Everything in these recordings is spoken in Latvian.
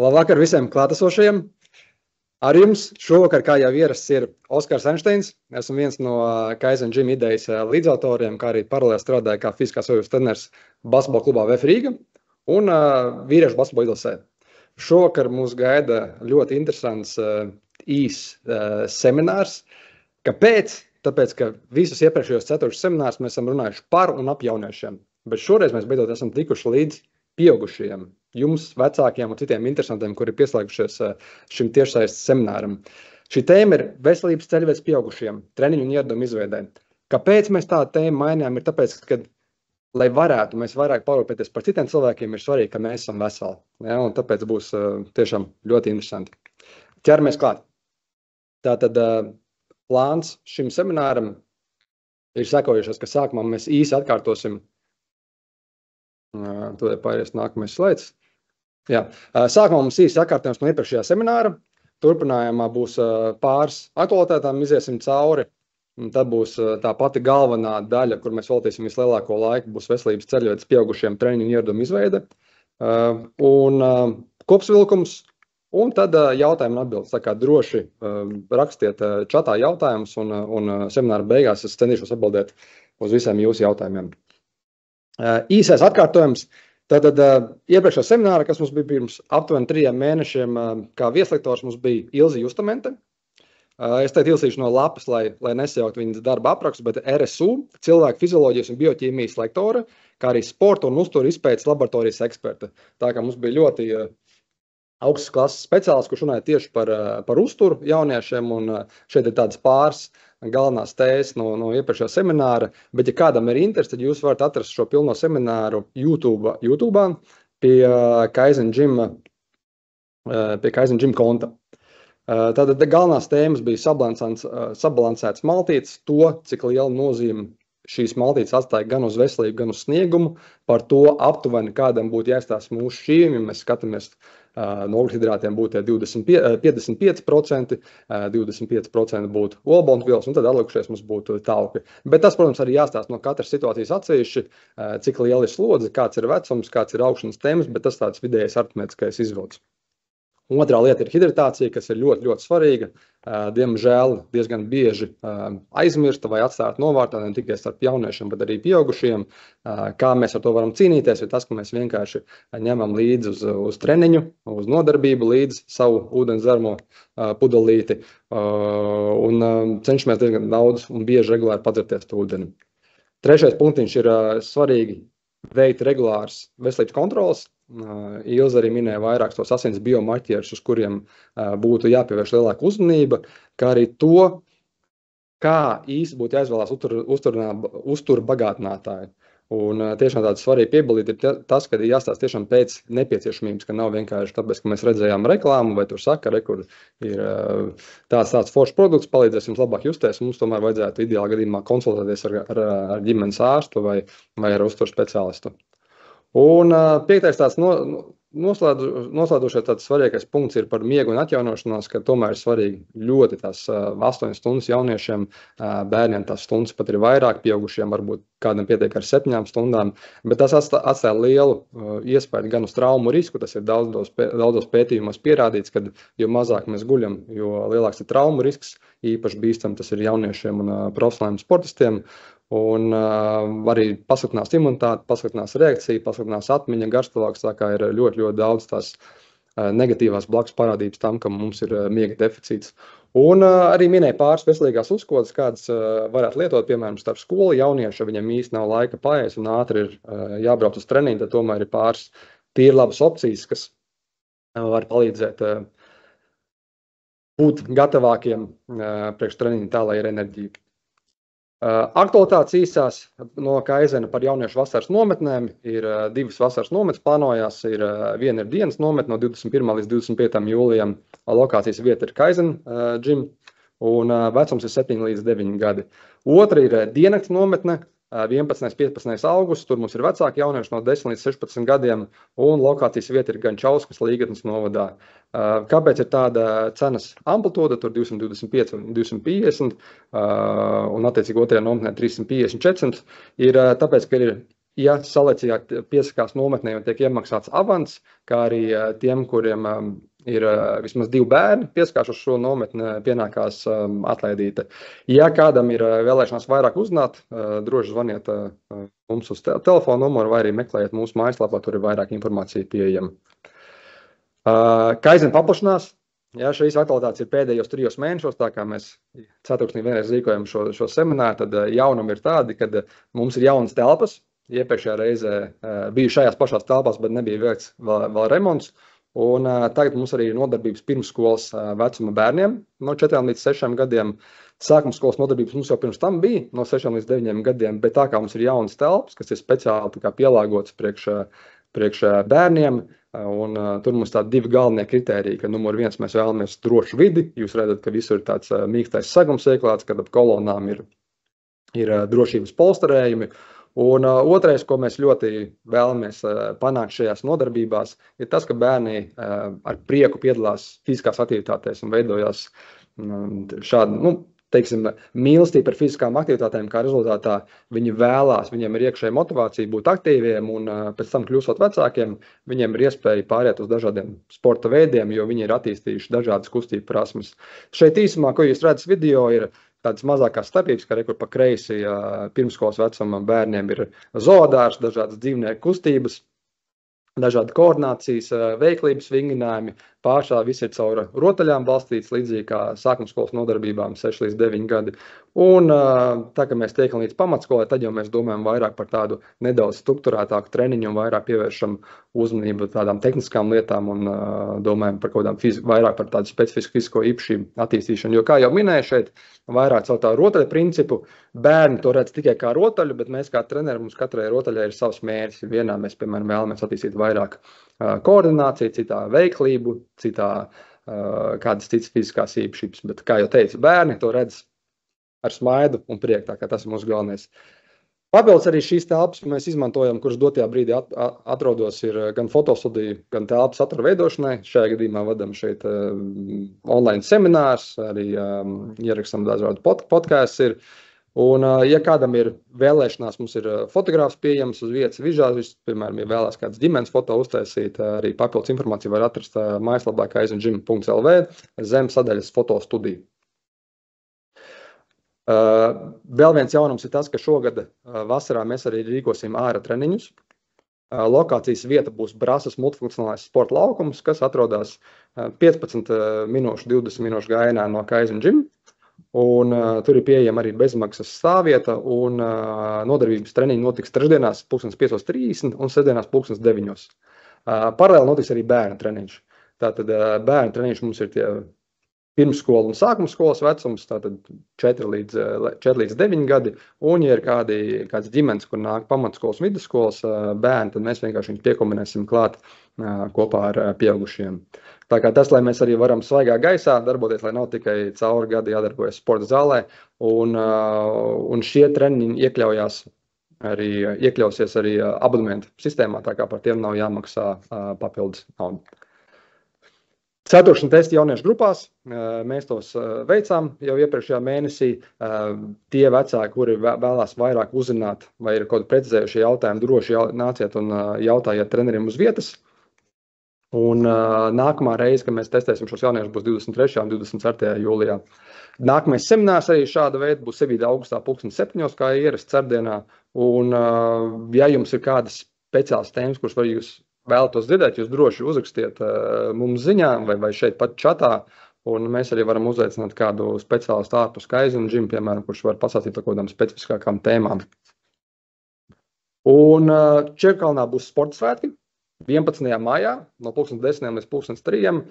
Labvakar visiem klātesošajiem. Ar jums šovakar, kā jau ierasts, ir Oskars Einsteins. Esmu viens no Kaizen Gym idejas līdzautoriem, kā arī paralēli strādāju kā fiziskās vajadzības treneris basketbola klubā VF Rīga un vīriešu basketbola izlasē. Šovakar mūs gaida ļoti interesants īs seminārs. Kāpēc? Tāpēc, ka visus iepriekšējos 4 seminārus mēs esam runājuši par un ap jauniešiem. Bet šoreiz mēs beidzot esam tikuši līdz pieaugušajiem, jums, vecākiem un citiem interesantiem, kuri pieslēgušies šim tiešsaistes semināram. Šī tēma ir veselības ceļvedes pieaugušiem, treniņu un ieradumu izveidē. Kāpēc mēs tādu tēmu mainījām? Ir tāpēc, ka, lai varētu mēs vairāk parūpēties par citiem cilvēkiem, ir svarīgi, ka mēs esam veseli. Ja? Un tāpēc būs tiešām ļoti interesanti. Ķeramies klāt. Tātad plāns šim semināram ir sekojušas, ka sākumā mēs īsi atkārtosim. Tādēļ paies nākamais slaids. Jā. Sākumā mums īsi atkārtojums no iepriekšējā semināra. Turpinājumā būs pāris aktualitātām, iziesim cauri. Tad būs tā pati galvenā daļa, kur mēs veltīsim vislielāko laiku, būs veselības ceļvedes pieaugušiem treniņu un ieradumu izveide. Un kopsvilkums. Un tad jautājumi un atbildes. Tā kā droši rakstiet čatā jautājumus un semināra beigās es cenīšos atbildēt uz visiem jūsu jautājumiem. Īsais atkārtojums. Tātad iepriekšējā semināra, kas mums bija pirms aptuveni 3 mēnešiem, kā vieslektors mums bija Ilze Justamente. Es teikt Ilzīšu no lapas, lai nesajaukt viņas darba aprakstu, bet RSU, cilvēku fizioloģijas un bioķīmijas lektore, kā arī sporta un uzturu izpētes laboratorijas eksperta. Tā kā mums bija ļoti augstas klases speciālists, kurš runāja tieši par uzturu jauniešiem, un šeit ir tādas pāris galvenās tēzes no iepriekšējā semināra, bet ja kādam ir interesi, tad jūs varat atrast šo pilno semināru YouTube'ā pie Kaizen Gym konta. Tātad galvenās tēmas bija sabalansēts maltītes, to, cik liela nozīme šīs maltītes atstāja gan uz veselību, gan uz sniegumu, par to aptuveni kādam būtu jāizstāsta mūsu šīm, ja mēs skatāmies no ogļhidrātiem būtu 55%, 25% būtu olbaltumvielas, un tad atlikušies mums būtu tauki. Bet tas, protams, arī jāstāsta no katras situācijas atsevišķi, cik liela ir slodze, kāds ir vecums, kāds ir augšanas temps, bet tas tāds vidējais aritmētiskais izvilks. Otrā lieta ir hidratācija, kas ir ļoti, ļoti svarīga. Diemžēl diezgan bieži aizmirsta vai atstāt novārtā, ne tikai starp jauniešiem, bet arī pieaugušiem. Kā mēs ar to varam cīnīties, ir tas, ka mēs vienkārši ņemam līdzi uz treniņu, uz nodarbību līdzi savu ūdenzermo pudelīti un cenšamies diezgan daudz un bieži regulāri padzerties to ūdeni. Trešais punktiņš ir svarīgi veikt regulārs veselības kontrolas. Ilze arī minēja vairākus tos asins biomarķierus, uz kuriem būtu jāpievērš lielāka uzmanība, kā arī to, kā īsti būtu jāizvēlās uztura bagātinātāji. Un tiešām tāds svarīgi piebilīt ir tas, ka jāstāsta tiešām pēc nepieciešamības, ka nav vienkārši tāpēc, ka mēs redzējām reklāmu vai tur saka, kur ir tāds foršs produkts, palīdzēs jums labāk justies, mums tomēr vajadzētu ideāli gadījumā konsultēties ar ģimenes ārstu vai ar uzturu speciālistu. Un piektais tāds noslēdošais tāds svarīgais punkts ir par miegu un atjaunošanos, ka tomēr ir svarīgi ļoti tās 8 stundas jauniešiem, bērniem tās stundas pat ir vairāk, pieaugušiem varbūt kādam pietiek ar 7 stundām, bet tas atstāja lielu iespēju gan uz traumu risku, tas ir daudzos pētījumos pierādīts, ka jo mazāk mēs guļam, jo lielāks ir traumu risks, īpaši bīstam tas ir jauniešiem un profesionāliem sportistiem. Un arī pasliktinās imunitāti, pasliktinās reakcija, pasliktinās atmiņa, garstāvoklis, tā kā ir ļoti, ļoti daudz tās negatīvās blakus parādības tam, ka mums ir miega deficīts. Un arī minēja pāris veselīgās uzkodas, kādas varētu lietot, piemēram, starp skolu jaunieši, viņam īsti nav laika paēst un ātri ir jābrauc uz treniņu, tad tomēr ir pāris tīri labas opcijas, kas var palīdzēt būt gatavākiem priekš treniņu tā, lai ir enerģija. Aktualitātes īsās no Kaizena par jauniešu vasaras nometnēm ir 2 vasaras nometnes plānojās, viena ir dienas nometne no 21. līdz 25. jūlijam, lokācijas vieta ir Kaizen Gym un vecums ir 7 līdz 9 gadi. Otra ir diennakts nometne, 11. 15. augusts, tur mums ir vecāki jaunieši no 10 līdz 16 gadiem, un lokācijas vieta ir gan Čauskas Līgatnes novadā. Kāpēc ir tāda cenas amplitūda, tur 225 un 250, un attiecīgi otrajā nometnē 350, 400, ir tāpēc, ka ir ja saulēcīgāk piesakās nometnē un tiek iemaksāts avans, kā arī tiem, kuriem ir vismaz 2 bērni, piesakās uz šo nometni, pienākās atlaidīte. Ja kādam ir vēlēšanās vairāk uzzināt, droši zvaniet mums uz telefonu numuru vai arī meklējiet mūsu mājaslapā, tur ir vairāk informācija pieejama. Kaizen paplašanās. Ja, šīs aktualitātes ir pēdējos 3 mēnešos, tā kā mēs ceturksnī vienreiz rīkojam šo semināru, tad jaunumi ir tādi, kad mums ir jaunas telpas. Iepriekšējā reizē biju šajās pašās telpās, bet nebija veikts vēl remonts. Un tagad mums arī ir nodarbības pirmsskolas vecuma bērniem no 4 līdz 6 gadiem. Sākuma skolas nodarbības mums jau pirms tam bija no 6 līdz 9 gadiem, bet tā kā mums ir jaunas telpas, kas ir speciāli pielāgotas priekš bērniem, un tur mums tādi 2 galvenie kritēriji, ka numur 1 mēs vēlamies drošu vidi. Jūs redzat, ka visur ir tāds mīkstais sagums ieklāts, kad ap kolonām ir drošības polsterējumi. Un otrais, ko mēs ļoti vēlamies panākt šajās nodarbībās, ir tas, ka bērni ar prieku piedalās fiziskās aktivitātēs un veidojās šādu, mīlestību par fiziskām aktivitātēm, kā rezultātā viņi vēlās, viņiem ir iekšēja motivācija būt aktīviem un pēc tam kļūstot vecākiem, viņiem ir iespēja pāriet uz dažādiem sporta veidiem, jo viņi ir attīstījuši dažādas kustību prasmes. Šeit īsumā, ko jūs redzat video, ir tādas mazākās starpības, kā rekur pa kreisi pirmskolas vecuma bērniem ir zoodārs, dažādas dzīvnieku kustības, dažādi koordinācijas, veiklības vingrinājumi. Pārsvarā viss ir caur rotaļām balstīts, līdzīgi kā sākuma skolas nodarbībām 6 līdz 9 gadi. Un tā, ka mēs tiekam līdz pamatskolai, tad jau mēs domājam vairāk par tādu nedaudz strukturētāku treniņu un vairāk pievēršam uzmanību tādām tehniskām lietām un domājam par kaut kādām vairāk par tādu specifisku fizisko īpašību attīstīšanu. Jo, kā jau minēju šeit, vairāk caur tā rotaļu principu, bērni to redz tikai kā rotaļu, bet mēs kā treneri, mums katrai rotaļai ir savs mērķis. Vienā mēs, piemēram, vēlamies attīstīt vairāk koordināciju, citā veiklību, citā kādas citas fiziskās īpašības. Bet, kā jau teicu, bērni to redz ar smaidu un prieku, tā kā tas ir mūsu galvenais. Papildus arī šīs telpas mēs izmantojam, kuras dotajā brīdī atrodos, ir gan fotostudija, gan telpas satura veidošanai. Šajā gadījumā vadam šeit online seminārs, arī ierakstam dažādu podcasts. Un, ja kādam ir vēlēšanās, mums ir fotogrāfs pieejams uz vietas vižāžis, piemēram, ja vēlās kāds ģimenes foto uztaisīt, arī papildus informāciju var atrast mājaslapā kaizengym.lv zem sadaļas fotostudija. Vēl viens jaunums ir tas, ka šogad vasarā mēs arī rīkosim ārā treniņus. Lokācijas vieta būs Brasas multifunkcionālais sporta laukums, kas atrodas 15 minūšu, 20 minūšu gājienā no Kaizengym. Un tur ir pieejama arī bezmaksas stāvvieta un nodarbības treniņi notiks trešdienās 5:30 un sestdienās 9:00. Paralēli notiks arī bērnu treniņš. Tātad bērnu treniņš mums ir tie pirmsskola un sākuma skolas vecums, tātad 4 līdz 9 gadi, un ja ir kāds ģimenes, kur nāk pamatskolas, vidusskolas bērni, tad mēs vienkārši viņus piekombinēsim klāt kopā ar pieaugušiem. Tā kā tas, lai mēs arī varam svaigā gaisā darboties, lai nav tikai cauri gadi jādarbojas sporta zālē, un šie treniņi iekļausies arī abonementu sistēmā, tā kā par tiem nav jāmaksā papildus naudu. Ceturkšņa testi jauniešu grupās, mēs tos veicām jau iepriekšējā mēnesī. Tie vecāki, kuri vēlās vairāk uzzināt, vai ir kaut precizējušie jautājumi, droši nāciet un jautājiet treneriem uz vietas. Un nākamā reize, kad mēs testēsim šos jauniešus, būs 23. un 24. jūlijā. Nākamais seminārs arī šāda veida būs 7. augustā 7:00, kā ierasts ceturtdienā. Un ja jums ir kādas speciālas tēmas, kuras var jūs vēlatos dzirdēt, jūs droši uzrakstiet mums ziņā vai šeit pat čatā, un mēs arī varam uzaicināt kādu speciālistu ārpus Kaizengym, piemēram, kurš var pasāstīt par kādām specifiskākām tēmām. Un Čiekalnā būs sporta svētki. 11. maijā no 10:00 līdz 3:00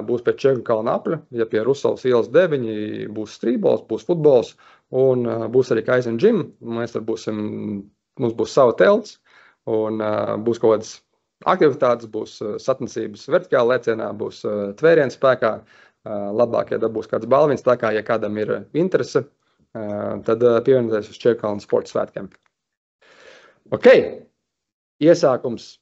būs pie Čiekalna apļa, ja pie Rusovas ielas 9 būs strībols, būs futbols un būs arī Kaizengym. Mums būs sava telts un būs kaut kādas aktivitātes, būs sacensības vertikāla lēcienā, būs tvēriens spēkā, labāk, ja dabūs kāds balvins, tā kā, ja kādam ir interese, tad pievienoties uz Čiekalna sporta svētkiem. Ok, iesākums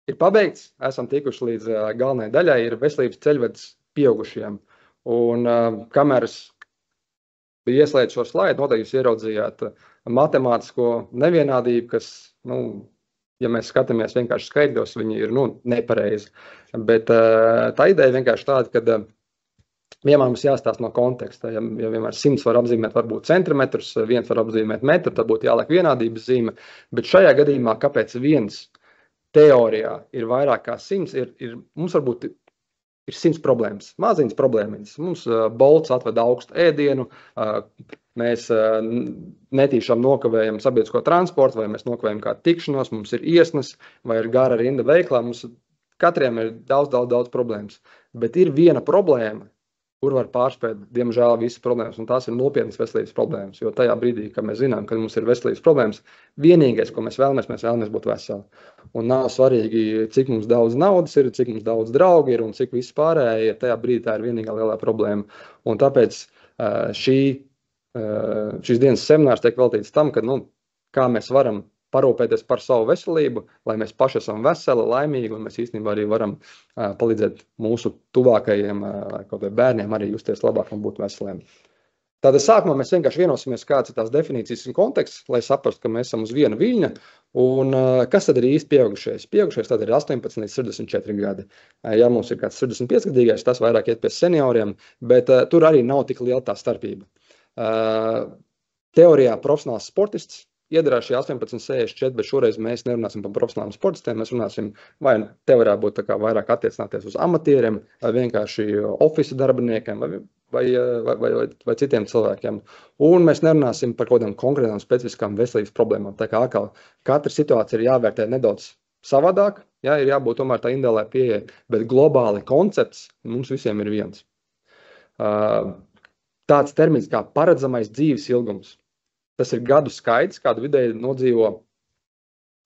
ir pabeigts, esam tikuši līdz galvenai daļai, ir veselības ceļvedis pieaugušiem. Un kamēr es biju ieslēdz šo slaidu, noteikti jūs ieraudzījāt matemātisko nevienādību, kas, ja mēs skatāmies vienkārši skaitļos, viņi ir nepareizi. Bet tā ideja vienkārši tāda, ka vienmēr mums jāstāsta no konteksta. Ja vienmēr 100 var apzīmēt varbūt centimetrus, 1 var apzīmēt metru, tad būtu jāliek vienādības zīme. Bet šajā gadījumā, kāpēc 1 teorijā ir vairāk kā 100, mums varbūt ir 100 problēmas, maziņas problēmiņas. Mums Bolts atved augstu ēdienu, mēs netīšām nokavējam sabiedrisko transportu, vai mēs nokavējam kādu tikšanos, mums ir iesnas, vai ir gara rinda veiklā. Mums katriem ir daudz problēmas. Bet ir viena problēma, kur var pārspēt, diemžēl, visas problēmas, un tās ir nopietnas veselības problēmas. Jo tajā brīdī, kad mēs zinām, ka mums ir veselības problēmas, vienīgais, ko mēs vēlamies būt veseli. Un nav svarīgi, cik mums daudz naudas ir, cik mums daudz draugi ir un cik viss pārējie, tajā brīdī tā ir vienīgā lielā problēma. Un tāpēc šīs dienas seminārs tiek veltīts tam, ka, kā mēs varam parūpēties par savu veselību, lai mēs paši esam veseli, laimīgi, un mēs īstenībā arī varam palīdzēt mūsu tuvākajiem kaut vai bērniem arī justies labāk un būt veseliem. Tātad sākumā mēs vienkārši vienosimies, kāds ir tās definīcijas un konteksts, lai saprastu, ka mēs esam uz viena viļņa, un kas tad ir īsti pieaugušais? Pieaugušais tad ir 18 līdz 64 gadi. Ja mums ir kāds 65-gadīgais, tas vairāk iet pie senioriem, bet tur arī nav tik liela tā starpība. Teorijā profesionāls sportists iedarās šī 18-64, bet šoreiz mēs nerunāsim par profesionāliem sportistiem, mēs runāsim, vai te varētu būt tā kā vairāk attiecināties uz amatieriem, vai vienkārši ofisa darbiniekiem, vai citiem cilvēkiem. Un mēs nerunāsim par kaut kādām konkrētām specifiskām veselības problēmām. Tā kā katra situācija ir jāvērtē nedaudz savādāk, ir jābūt tomēr tā individuālai pieejai, bet globāli koncepts mums visiem ir viens. Tāds termins kā paredzamais dzīves ilgums. Tas ir gadu skaits, kādu vidēji nodzīvo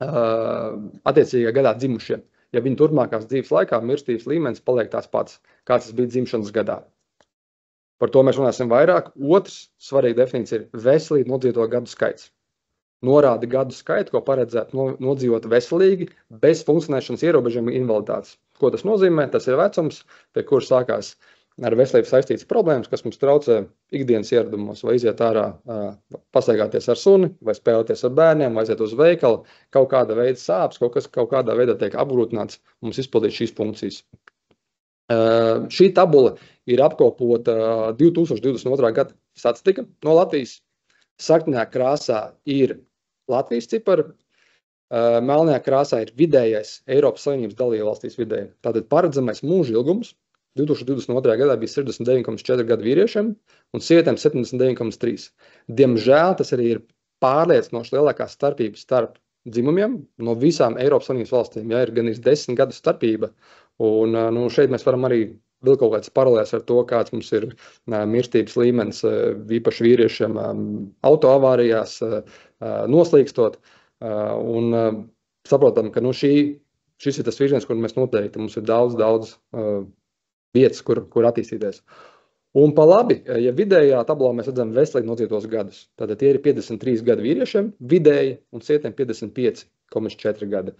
attiecīgajā gadā dzimušie. Ja viņi turpmākās dzīves laikā mirstības līmenis paliek tās pats, kāds tas bija dzimšanas gadā. Par to mēs runāsim vairāk. Otrs svarīga definīcija ir veselīgi nodzīvoto gadu skaits. Norāda gadu skaitu, ko paredzētu nodzīvot veselīgi, bez funkcionēšanas ierobežojuma invaliditātes. Ko tas nozīmē? Tas ir vecums, pie kura sākās ar veselību saistītas problēmas, kas mums traucē ikdienas ieradumos, vai iziet ārā, pastaigāties ar suni, vai spēlēties ar bērniem, vai aiziet uz veikalu, kaut kāda veida sāpes, kaut kādā veidā tiek apgrūtināts mums izpildīt šīs funkcijas. Šī tabula ir apkopota 2022. Gada statistika no Latvijas. Sarkanajā krāsā ir Latvijas cipari, melnajā krāsā ir vidējais Eiropas Savienības dalībvalstīs vidēji. Tātad paredzamais mūža ilgums 2022. gadā bija 69,4 gadu vīriešiem un sievietēm 79,3. Diemžēl tas arī ir pārliecinoši lielākā starpība starp dzimumiem no visām Eiropas Savienības valstīm. Ir gan 10 gadu starpība, un šeit mēs varam arī vēl kaut kāds paralēls ar to, kāds mums ir mirstības līmenis, īpaši vīriešiem autoavārijās noslīkstot. Un saprotam, ka šis ir tas virziens, kur mēs noteikti mums ir daudz vietas, kur attīstīties. Un pa labi, ja vidējā tabulā mēs redzam veselīgi nodzīvotos gadus, tad tie ir 53 gadi vīriešiem vidēji un sievietēm 55,4 gadi.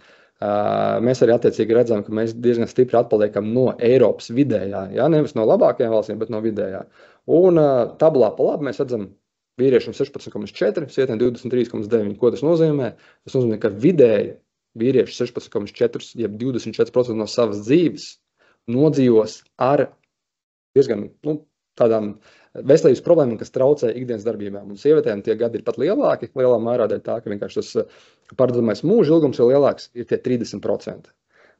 Mēs arī attiecīgi redzam, ka mēs diezgan stipri atpaliekam no Eiropas vidējā, nevis no labākajām valstīm, bet no vidējā. Un tabulā pa labi mēs redzam vīriešiem 16,4, sievietēm 23,9. Ko tas nozīmē? Tas nozīmē, ka vidēji vīrieši 16,4, jeb 24% no savas dzīves nodzīvos ar diezgan tādām veselības problēmām, kas traucē ikdienas darbībām. Un sievietēm tie gadi ir pat lielāki, lielā mērā dēļ tā, ka vienkārši tas paredzamais mūža ilgums ir lielāks, ir tie 30%.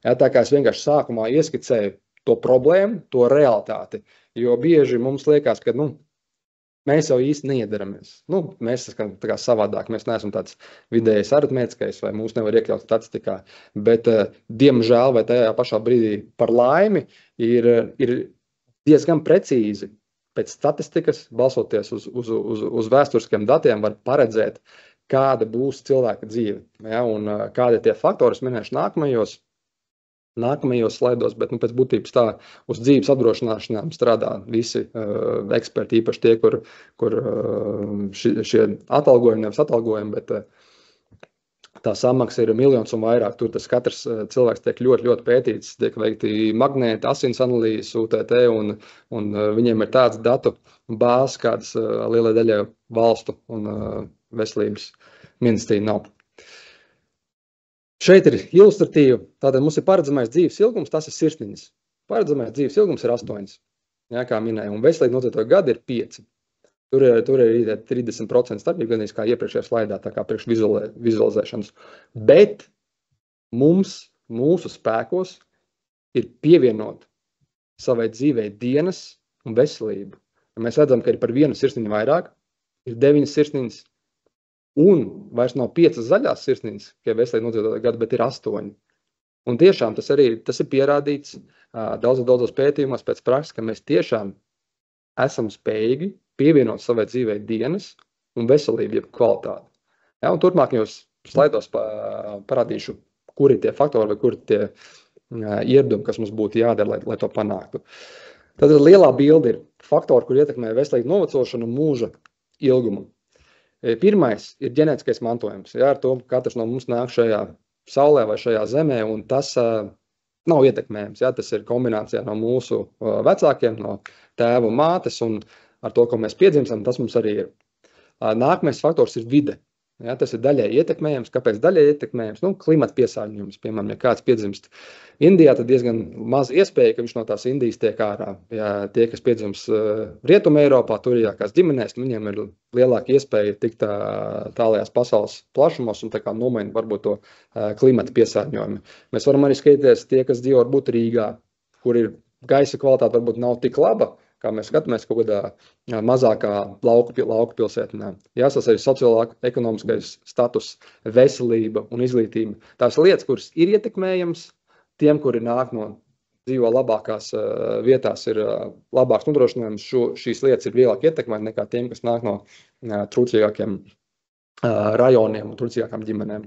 Tā kā es vienkārši sākumā ieskicēju to problēmu, to realitāti, jo bieži mums liekas, ka mēs jau īsti neiedaramies. Mēs esam tā kā savādāk, mēs neesam tāds vidējais aritmētiskais, vai mūs nevar iekļaut statistikā, bet diemžēl vai tajā pašā brīdī par laimi ir diezgan precīzi pēc statistikas, balsoties uz vēsturiskiem datiem, var paredzēt, kāda būs cilvēka dzīve. Un kādi tie faktori, es minēšu nākamajos slaidos, bet pēc būtības tā uz dzīves apdrošināšanām strādā visi eksperti, īpaši tie, kur šie atalgojumi, nevis atalgojumi, bet tā samaksa ir miljons un vairāk. Tur tas katrs cilvēks tiek ļoti pētīts, tiek veikti magnēti, asins analīzes, UTT, un viņiem ir tāds datu bāzes, kādas lielai daļai valstu un veselības ministrija nav. Šeit ir ilustratīva, tātad mums ir paredzamais dzīves ilgums, tas ir sirsniņas. Paredzamais dzīves ilgums ir 8, jā, kā minēju, un veselīgi nodzīvoto gadi ir 5. Tur ir 30% starpība, gan kā iepriekšējā slaidā, tā kā priekš vizualizēšanas. Bet mūsu spēkos ir pievienot savai dzīvei dienas un veselību. Ja mēs redzam, ka ir par 1 sirsniņu vairāk, ir 9 sirsniņas, un vairs nav 5 zaļās sirsniņas, ja veselīgi nodzīvoto gadu, bet ir 8. Un tiešām tas ir pierādīts daudzos pētījumos pēc prakses, ka mēs tiešām esam spējīgi pievienot savai dzīvei dienas un veselību, jeb kvalitāti. Ja, un turpmākajos slaidos parādīšu, kur ir tie faktori vai kur ir tie ieradumi, kas mums būtu jādara, lai to panāktu. Tad lielā bilde ir faktori, kur ietekmē veselīgu novecošanu un mūža ilgumu. Pirmais ir ģenētiskais mantojums. Ja, ar to katrs no mums nāk šajā saulē vai šajā zemē, un tas nav ietekmējams. Ja, tas ir kombinācijā no mūsu vecākiem, no tēva un mātes, un ar to, ko mēs piedzimstam, tas mums arī ir. Nākamais faktors ir vide. Ja, tas ir daļai ietekmējams. Kāpēc daļai ietekmējams? Klimata piesārņojums. Piemēram, ja kāds piedzimst Indijā, tad diezgan maz iespēja, ka viņš no tās Indijas tiek ārā. Ja tie, kas piedzimst Rietuma Eiropā, turīgākās ģimenēs, viņiem ir lielāka iespēja tikt tālajās pasaules plašumos un tā kā nomainīt varbūt to klimata piesārņojumu. Mēs varam arī skatīties tie, kas dzīvo varbūt Rīgā, kur ir gaisa kvalitāte varbūt nav tik laba, kā mēs skatāmies kaut kādā mazākā lauku pilsētinā. Jāsas arī sociālā-ekonomiskais status, veselība un izglītība. Tās lietas, kuras ir ietekmējams, tiem, kuri nāk no dzīvo labākās vietās, ir labāks nodrošinājums. Šīs lietas ir vieglāk ietekmēt nekā tiem, kas nāk no trūcīgākiem rajoniem un trūcīgākām ģimenēm.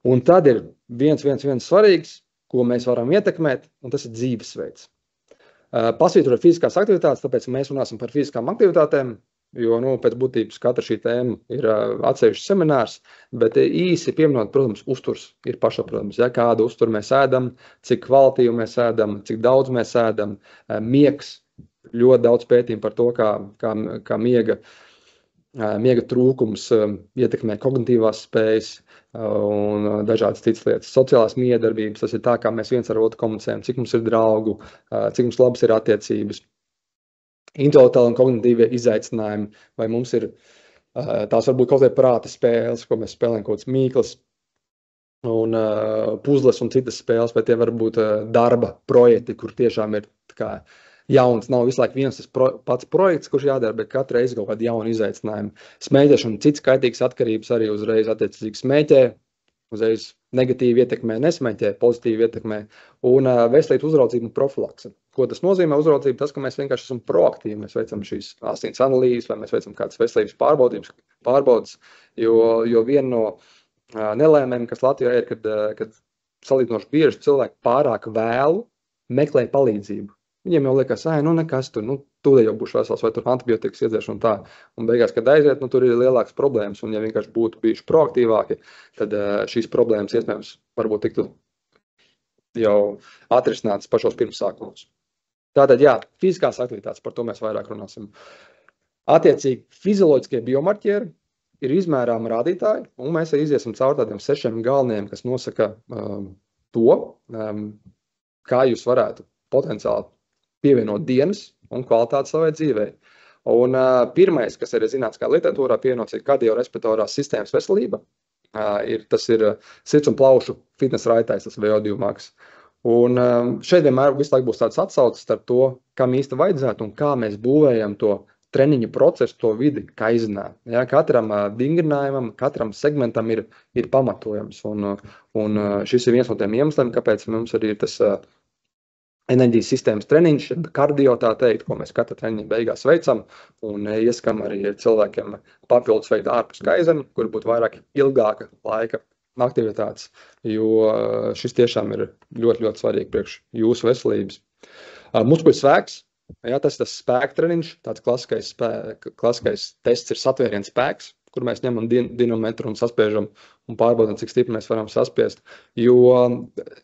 Un tad ir viens svarīgs, ko mēs varam ietekmēt, un tas ir dzīvesveids. Pasvītrot fiziskās aktivitātes, tāpēc mēs runāsim par fiziskām aktivitātēm, jo pēc būtības katra šī tēma ir atsevišķs seminārs, bet īsi pieminot, protams, uzturs ir pašsaprotams. Ja, kādu uzturu mēs ēdam, cik kvalitīvu mēs ēdam, cik daudz mēs ēdam, miegs, ļoti daudz pētījumu par to, kā miega trūkums ietekmē kognitīvās spējas un dažādas citas lietas. Sociālās miedarbības, tas ir tā, kā mēs viens ar otru komunicējam, cik mums ir draugu, cik mums labas ir attiecības. Intelektuāli un kognitīvie izaicinājumi, vai mums ir tās varbūt kaut kādi prāta spēles, ko mēs spēlējam, kaut kāds mīklas un puzles un citas spēles, vai tie var būt darba projekti, kur tiešām ir kā jauns, nav visu laiku viens tas pats projekts, kurš jādara, bet katru reizi kaut kādi jauni izaicinājumi. Smēķēšana, cits kaitīgas atkarības arī uzreiz attiecīgi smēķē, uzreiz negatīvi ietekmē, nesmēķē, pozitīvi ietekmē, un veselības uzraudzība un profilakse. Ko tas nozīmē uzraudzība? Tas, ka mēs vienkārši esam proaktīvi, mēs veicam šīs asins analīzes, vai mēs veicam kādas veselības pārbaudes, jo viena no nelēmēm, kas Latvijā ir, kad salīdzinoši bieži cilvēki pārāk vēlu meklē palīdzību. Viņiem jau liekas, nekas tur, tūlīt jau būšu vesels, vai tur antibiotikas iedzēšu un tā. Un beigās, kad aiziet, tur ir lielākas problēmas, un ja vienkārši būtu bijuši proaktīvāki, tad šīs problēmas iespējams varbūt tiktu jau atrisinātas pašos pirmsākumos. Tātad, jā, fiziskās aktivitātes, par to mēs vairāk runāsim. Attiecīgi, fizioloģiskie biomarķieri ir izmērāmi rādītāji, un mēs iziesim caur tādiem 6 galvenajiem, kas nosaka to, kā jūs varētu potenciāli pievienot dienas un kvalitāti savai dzīvei. Un pirmais, kas ir zināts kā literatūrā pievienots, ir kardiorespiratorās sistēmas veselība. Tas ir sirds un plaušu fitness raitais, tas VO2 max. Un šeit vienmēr visu laiku būs tāds atsaucis starp to, kam īsti vajadzētu un kā mēs būvējam to treniņu procesu, to vidi kaizinā. Ja, katram vingrinājumam, katram segmentam ir pamatojums. Un šis ir viens no tiem iemesliem, kāpēc mums arī ir tas enerģijas sistēmas treniņš, kardio tā teikt, ko mēs katra treniņa beigās veicam, un ieskam arī cilvēkiem papildus veidu ārpus kaizemi, kur būtu vairāk ilgāka laika aktivitātes, jo šis tiešām ir ļoti, ļoti svarīgi priekš jūsu veselības. Muskuļu spēks, ja, tas ir tas spēka treniņš, tāds klasiskais tests ir satvēriens spēks, kur mēs ņemam dinamometru un saspiežam un pārbaudam, cik stipri mēs varam saspiest, jo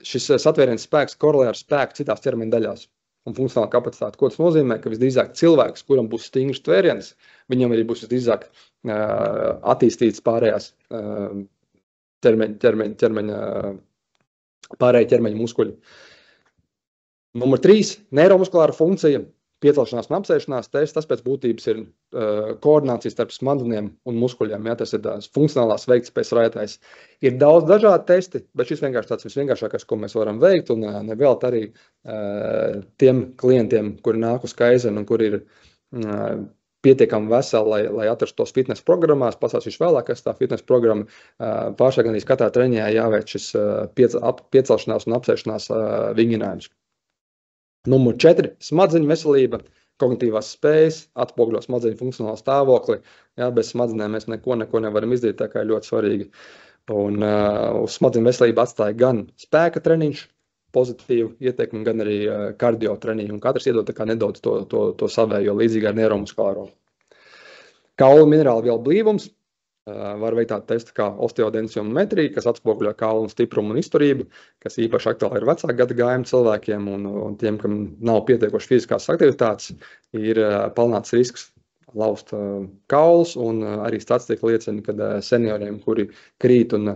šis satvēriens spēks korelē ar spēku citās ķermeņa daļās un funkcionāla kapacitāte. Ko tas nozīmē? Ka visdrīzāk cilvēks, kuram būs stingrs tvēriens, viņam arī būs visdrīzāk attīstītas pārējās pārējie ķermeņa muskuļi. Numur 3. Neiromuskulāra funkcija. Piecelšanās un apsēšanās tests, tas pēc būtības ir koordinācijas starp smadzenēm un muskuļiem. Ja, tas ir tās funkcionālās veiktspējas rādītājs. Ir daudz dažādi testi, bet šis vienkārši tāds visvienkāršākais, ko mēs varam veikt. Un nevēlt arī tiem klientiem, kuri nāk uz Kaizenu un kuri ir pietiekami veseli, lai atrastu tos fitness programmās. Pasāstīšu vēlāk, kas tā fitness programma. Pāršā gan katrā treniņā jāveic šis piecelšanās un apsēšanās vingrinājums. Numur 4. Smadzeņu veselība, kognitīvās spējas, atspoguļo smadzeņu funkcionālo stāvokli. Jā, bez smadzenēm mēs neko nevaram izdarīt, tā kā ir ļoti svarīgi. Un uz smadzeņu veselību atstāja gan spēka treniņš, pozitīvu ietekmi, gan arī kardio treniņu. Un katrs iedod tā kā nedaudz to savējo līdzīgi ar neiromuskulāro. Kaulu minerālu vielu blīvums. Var veikt tādu testu kā osteodensiometrija, kas atspoguļo kaulu stiprumu un izturību, kas īpaši aktuāli ir vecāku gadagājumu cilvēkiem un tiem, kam nav pietiekoši fiziskās aktivitātes, ir palielināts risks laust kaulus, un arī statistika liecina, ka senioriem, kuri krīt un,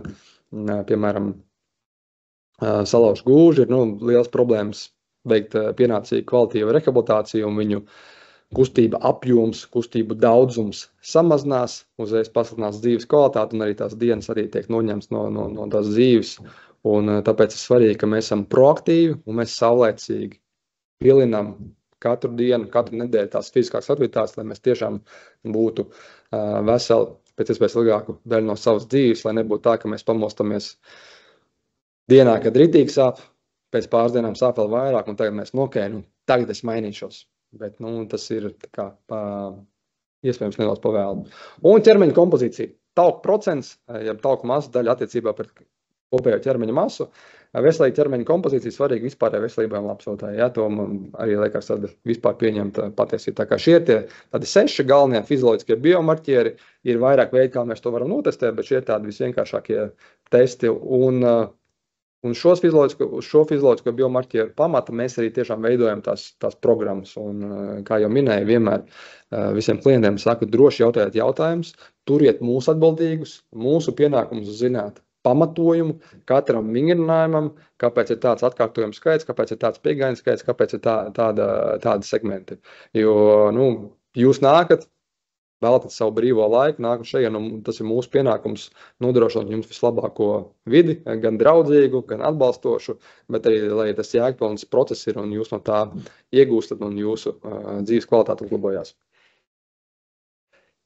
piemēram, salauž gūži, ir liels problēmas veikt pienācīgu kvalitīvu rehabilitāciju, un viņu kustība apjoms, kustību daudzums samazinās, uzreiz pasliktinās dzīves kvalitāti, un arī tās dienas arī tiek noņemts no tās dzīves. Un tāpēc ir svarīgi, ka mēs esam proaktīvi un mēs saulēcīgi pielinām katru dienu, katru nedēļu tās fiziskās aktivitātes, lai mēs tiešām būtu veseli pēc iespējas ilgāku daļu no savas dzīves, lai nebūtu tā, ka mēs pamostamies dienā, kad ritīgi sāp, pēc pāris dienām sāp vēl vairāk, un tagad mēs tagad es mainīšos. Bet tas ir iespējams nedaudz pavēlu. Un ķermeņa kompozīcija. Tauku procents, ja tauku masa daļa attiecībā pret kopējo ķermeņa masu. Veselīga ķermeņa kompozīcija svarīga vispārējai veselībai un labsajūtai. Ja, to man arī liekas tāda vispār pieņemta patiesība. Tā kā šie ir tādi 6 galvenie fizioloģiskie biomarķieri. Ir vairāk veidi, kā mēs to varam notestēt, bet šie ir tādi visvienkāršākie testi. Un šo fizioloģisko biomarķieru pamata mēs arī tiešām veidojam tās programmas. Un, kā jau minēju, vienmēr visiem klientiem saku, droši jautājiet jautājumus, turiet mūs atbildīgus, mūsu pienākumus zināt pamatojumu katram vingrinājumam, kāpēc ir tāds atkārtojums skaits, kāpēc ir tāds piegājienu skaits, kāpēc ir tādi segmenti. Jo jūs nākat, veltat savu brīvo laiku, nākat šeit, un tas ir mūsu pienākums nodrošināt jums vislabāko vidi, gan draudzīgu, gan atbalstošu, bet arī, lai tas jēgpilns process ir un jūs no tā iegūstat un jūsu dzīves kvalitāte uzlabojās.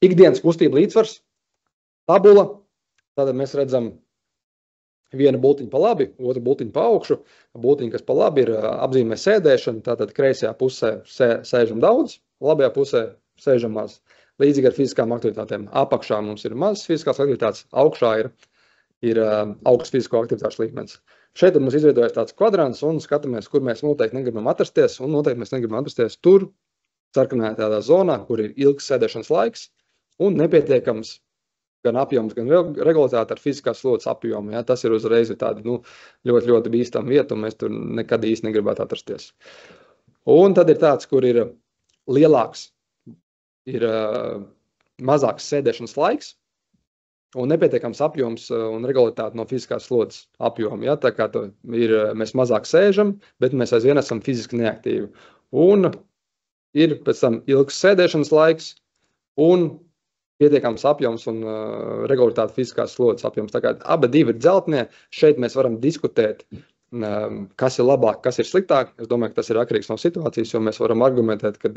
Ikdienas kustība līdzsvars, tabula, tātad mēs redzam vienu bultiņu pa labi, otru bultiņu pa augšu, bultiņu, kas pa labi ir apzīmē sēdēšana, tātad kreisajā pusē sēžam daudz, labajā pusē sēžam maz. Līdzīgi ar fiziskām aktivitātēm. Apakšā mums ir mazas fiziskās aktivitātes, augšā ir augsts fizisko aktivitāšu līmenis. Šeit mums izveidojas tāds kvadrants un skatāmies, kur mēs noteikti negribam atrasties, un noteikti mēs negribam atrasties tur, sarkanajā tādā zonā, kur ir ilgs sēdēšanas laiks un nepietiekams gan apjoms, gan regulātāte ar fiziskās slodzes apjomu. Ja? Tas ir uzreiz tāda ļoti, ļoti bīstama vieta, un mēs tur nekad īsti negribētu atrasties. Un tad ir tāds, kur ir lielāks, ir mazāks sēdēšanas laiks un nepietiekams apjoms un regulātāte no fiziskās slodzes apjoma. Ja? Tā kā mēs mazāk sēžam, bet mēs aizvien esam fiziski neaktīvi. Un ir pēc tam ilgs sēdēšanas laiks un pietiekams apjoms un regulātāte fiziskās slodzes apjoms. Tā kā abi divi ir dzeltnie, šeit mēs varam diskutēt, kas ir labāk, kas ir sliktāk. Es domāju, ka tas ir atkarīgs no situācijas, jo mēs varam argumentēt, ka,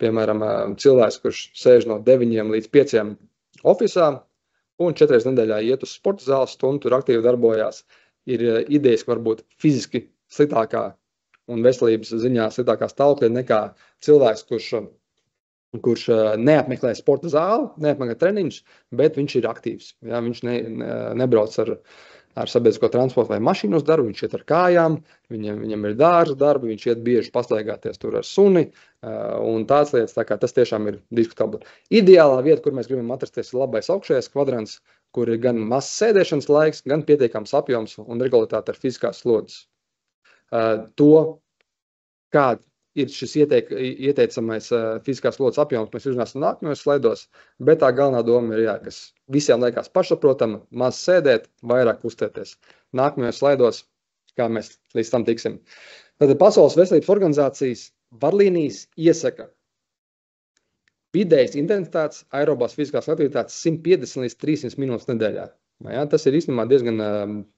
piemēram, cilvēks, kurš sēž no 9 līdz 5 ofisā un 4 reizes nedēļā iet uz sporta zāles stundu, tur aktīvi darbojās, ir idejas, ka varbūt fiziski sliktākā un veselības ziņā sliktākā stāvoklī nekā cilvēks, kurš neapmeklē sporta zāli, neapmeklē treniņus, bet viņš ir aktīvs. Ja? Viņš nebrauc ar sabiedrisko transportu vai mašīnu uz darbu, viņš iet ar kājām, viņam ir dārza darba, viņš iet bieži pastaigāties tur ar suni un tādas lietas, tā kā tas tiešām ir diskutabli. Ideālā vieta, kur mēs gribam atrasties, ir labais augšējais kvadrants, kur ir gan mazs sēdēšanas laiks, gan pietiekams apjoms un regulātāte ar fiziskās slodzes. To, kāda ir šis ieteicamais fiziskās slodzes apjoms, mēs uzrunāsim nākamajos slaidos, bet tā galvenā doma ir, kas visiem liekas pašsaprotama, maz sēdēt, vairāk kustēties. Nākamajos slaidos, kā mēs līdz tam tiksim. Tātad Pasaules veselības organizācijas vadlīnijas iesaka vidējas intensitātes aerobās fiziskās aktivitātes 150 līdz 300 minūtes nedēļā. Ja, tas ir īstenībā diezgan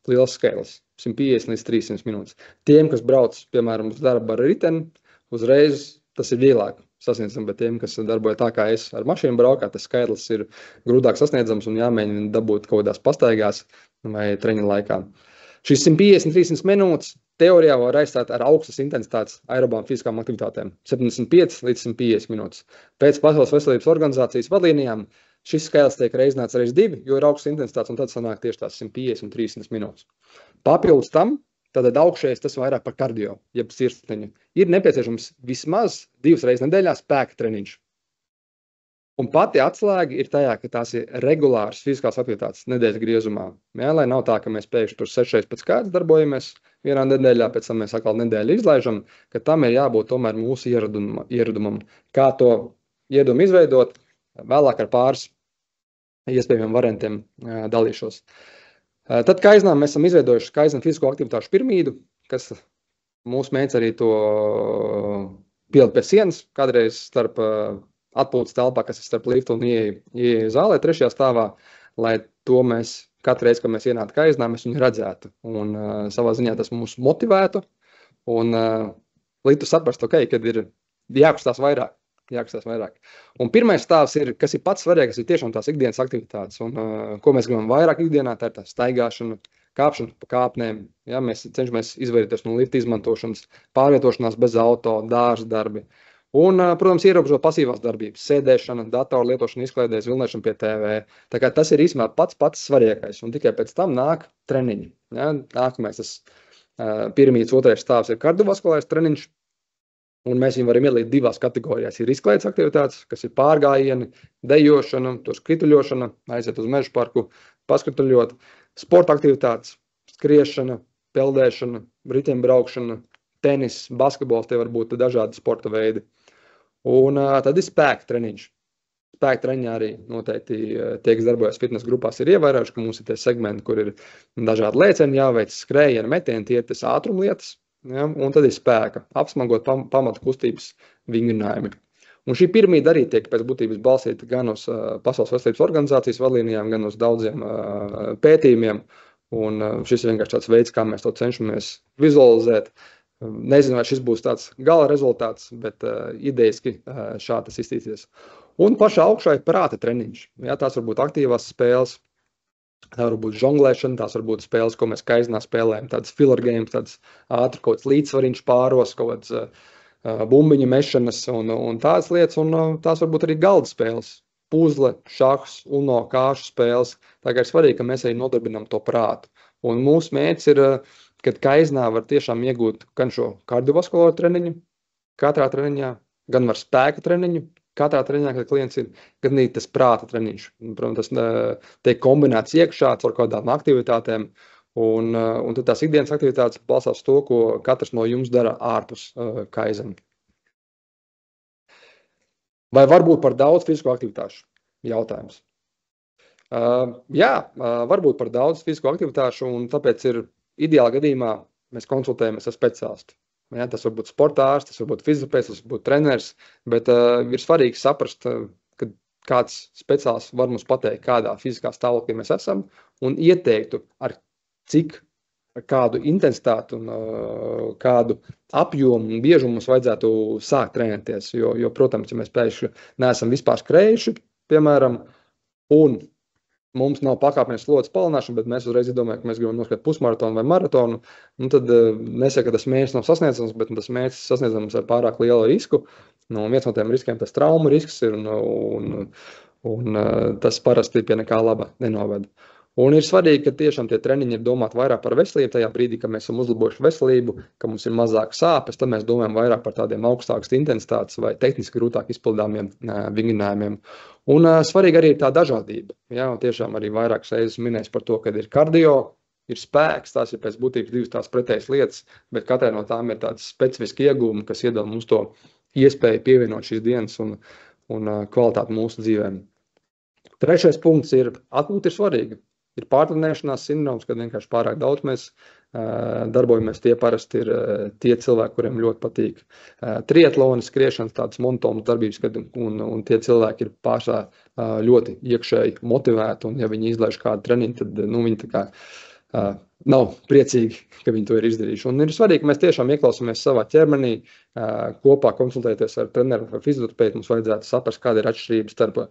liels skaitlis, 150 līdz 300 minūtes. Tiem, kas brauc, piemēram, uz darbu ar riteni, uzreiz tas ir vieglāk sasniedzams, bet tiem, kas darbojas tā kā es ar mašīnu braukā, tas skaitlis ir grūtāk sasniedzams un jāmēģina dabūt kaut kādās pastaigās vai treņa laikā. Šīs 150-300 minūtes teorijā var aizstāt ar augstas intensitātes aerobām fiziskām aktivitātēm 75 līdz 150 minūtes. Pēc Pasaules veselības organizācijas vadlīnijām šis skaitlis tiek reizināts reiz 2, jo ir augstas intensitātes, un tad sanāk tieši tās 150 un 300 minūtes. Papildus tam, tātad augšējais tas vairāk par kardio, jeb sirsniņu, ir nepieciešams vismaz 2 reizes nedēļā spēka treniņš. Un pati atslēga ir tajā, ka tās ir regulāras fiziskās aktivitātes nedēļas griezumā. Jā, lai nav tā, ka mēs pēkšņi tur 6 reizes pēc kārtas darbojamies vienā nedēļā, pēc tam mēs atkal nedēļu izlaižam, ka tam ir jābūt tomēr mūsu ieradumam. Kā to iedumu izveidot, vēlāk ar pāris iespējamiem variantiem dalīšos. Tad Kaizenā mēs esam izveidojuši Kaizena fizisko aktivitāšu piramīdu, kas mūsu mērķis arī to pielikt pie sienas, kādreiz starp atpūtas telpā, kas ir starp liftu un ieeju zālē 3. stāvā, lai to mēs katru reizi, kad mēs ienātu Kaizenā, mēs viņu redzētu. Un savā ziņā tas mūs motivētu un līdz tu saprast, kad ir jākustās vairāk. Un pirmais stāvs ir, kas ir pats svarīgākais, ir tiešām tās ikdienas aktivitātes. Un ko mēs gribam vairāk ikdienā, tā ir tā staigāšana, kāpšana pa kāpnēm. Ja, mēs cenšamies izvairīties no lifta izmantošanas, pārvietošanās bez auto, dārza darbi. Un, protams, ierobežot pasīvās darbības, sēdēšana, datoru lietošana, izklaidēs, vilnēšana pie TV. Tā kā tas ir īstenībā pats svarīgākais. Un tikai pēc tam nāk treniņi. Ja, nākamais tas piramīdas otrais stāvs ir kardiovaskulārais treniņš. Un mēs viņu varam ielīt 2 kategorijās. Ir izklaides aktivitātes, kas ir pārgājieni, dejošana, skrituļošana, aiziet uz mežu parku, paskrituļot, sporta aktivitātes, skriešana, peldēšana, riteņbraukšana, tenis, basketbols, tie var būt dažādi sporta veidi. Un tad ir spēka treniņš. Spēka treniņā arī noteikti tie, kas darbojas fitness grupās, ir ievērojuši, ka mums ir tie segmenti, kur ir dažādi lēcieni jāveic, skrējieni, metieni, tie ir tas ātrumlietas. Ja, un tad ir spēka, apsmagot pamata kustības vingrinājumi. Un šī piramīda arī tiek pēc būtības balstīta gan uz Pasaules veselības organizācijas vadlīnijām, gan uz daudziem pētījumiem. Un šis ir vienkārši tāds veids, kā mēs to cenšamies vizualizēt. Nezinu, vai šis būs tāds gala rezultāts, bet idejiski šādi tas iztīsies. Un pašā augšā ir prāta treniņš. Ja, tās var būt aktīvās spēles. Tā var būt žonglēšana, tās var būt spēles, ko mēs Kaizenā spēlējam, tādas filler games, tādas ātri kaut kāds līdzsvariņš pāros, kaut kāds bumbiņu mešanas un tādas lietas, un tās var būt arī galda spēles, puzle, šahs, uno, kāšu spēles. Tā kā ir svarīgi, ka mēs arī nodarbinām to prātu. Un mūsu mērķis ir, kad Kaizenā var tiešām iegūt gan šo kardiovaskulāro treniņu, katrā treniņā, gan var spēka treniņu, katrā treniņā, kad klients ir, gan arī tas prāta treniņš. Protams, tas tiek kombinēts iekšā ar kādām aktivitātēm, un tad tās ikdienas aktivitātes balstās to, ko katrs no jums dara ārpus Kaizena. Vai var būt par daudz fizisko aktivitāšu? Jautājums. Jā, var būt par daudz fizisko aktivitāšu, un tāpēc ir ideāli gadījumā mēs konsultējamies ar speciālistu. Ja, tas var būt sporta ārsts, tas var būt fizioterapeits, tas var būt treneris, bet ir svarīgi saprast, ka kāds speciālists var mums pateikt, kādā fiziskā stāvoklī mēs esam, un ieteiktu, ar kādu intensitāti un kādu apjomu un biežumu mums vajadzētu sākt trenēties. Jo, protams, ja mēs pēkšņi neesam vispār skrējuši, piemēram, un mums nav pakāpienas slodzes palielināšana, bet mēs uzreiz domājam, ka mēs gribam noskatīt pusmaratonu vai maratonu, un tad nesaka, ka tas mērķis nav sasniedzams, bet tas mērķis sasniedzams ar pārāk lielu risku. Un viens no tiem riskiem tas traumu risks ir, un tas parasti pie nekā laba nenoved. Un ir svarīgi, ka tiešām tie treniņi ir domāti vairāk par veselību, tajā brīdī, kad mēs esam uzlabojuši veselību, ka mums ir mazāk sāpes, tad mēs domājam vairāk par tādiem augstākas intensitātes vai tehniski grūtāk izpildāmiem vingrinājumiem. Un svarīgi arī ir tā dažādība. Jā, tiešām arī vairākas reizes minējis par to, kad ir kardio, ir spēks, tās ir pēc būtības divas tās pretējas lietas, bet katrai no tām ir tāds specifiski iegūmi, kas iedod mums to iespēju pievienot šīs dienas un kvalitāti mūsu dzīvēm. Trešais punkts ir atpūta ir svarīga. Ir pārtrenēšanās sindroms, kad vienkārši pārāk daudz mēs darbojamies. Tie parasti ir tie cilvēki, kuriem ļoti patīk triatloni, skriešanas, tādas monotonas darbības, un tie cilvēki ir pārsvarā ļoti iekšēji motivēti, un ja viņi izlaiž kādu treniņu, tad viņi tā kā nav priecīgi, ka viņi to ir izdarījuši. Un ir svarīgi, ka mēs tiešām ieklausāmies savā ķermenī, kopā konsultēties ar treneru vai fizioterapeitu. Mums vajadzētu saprast, kāda ir atšķirība starp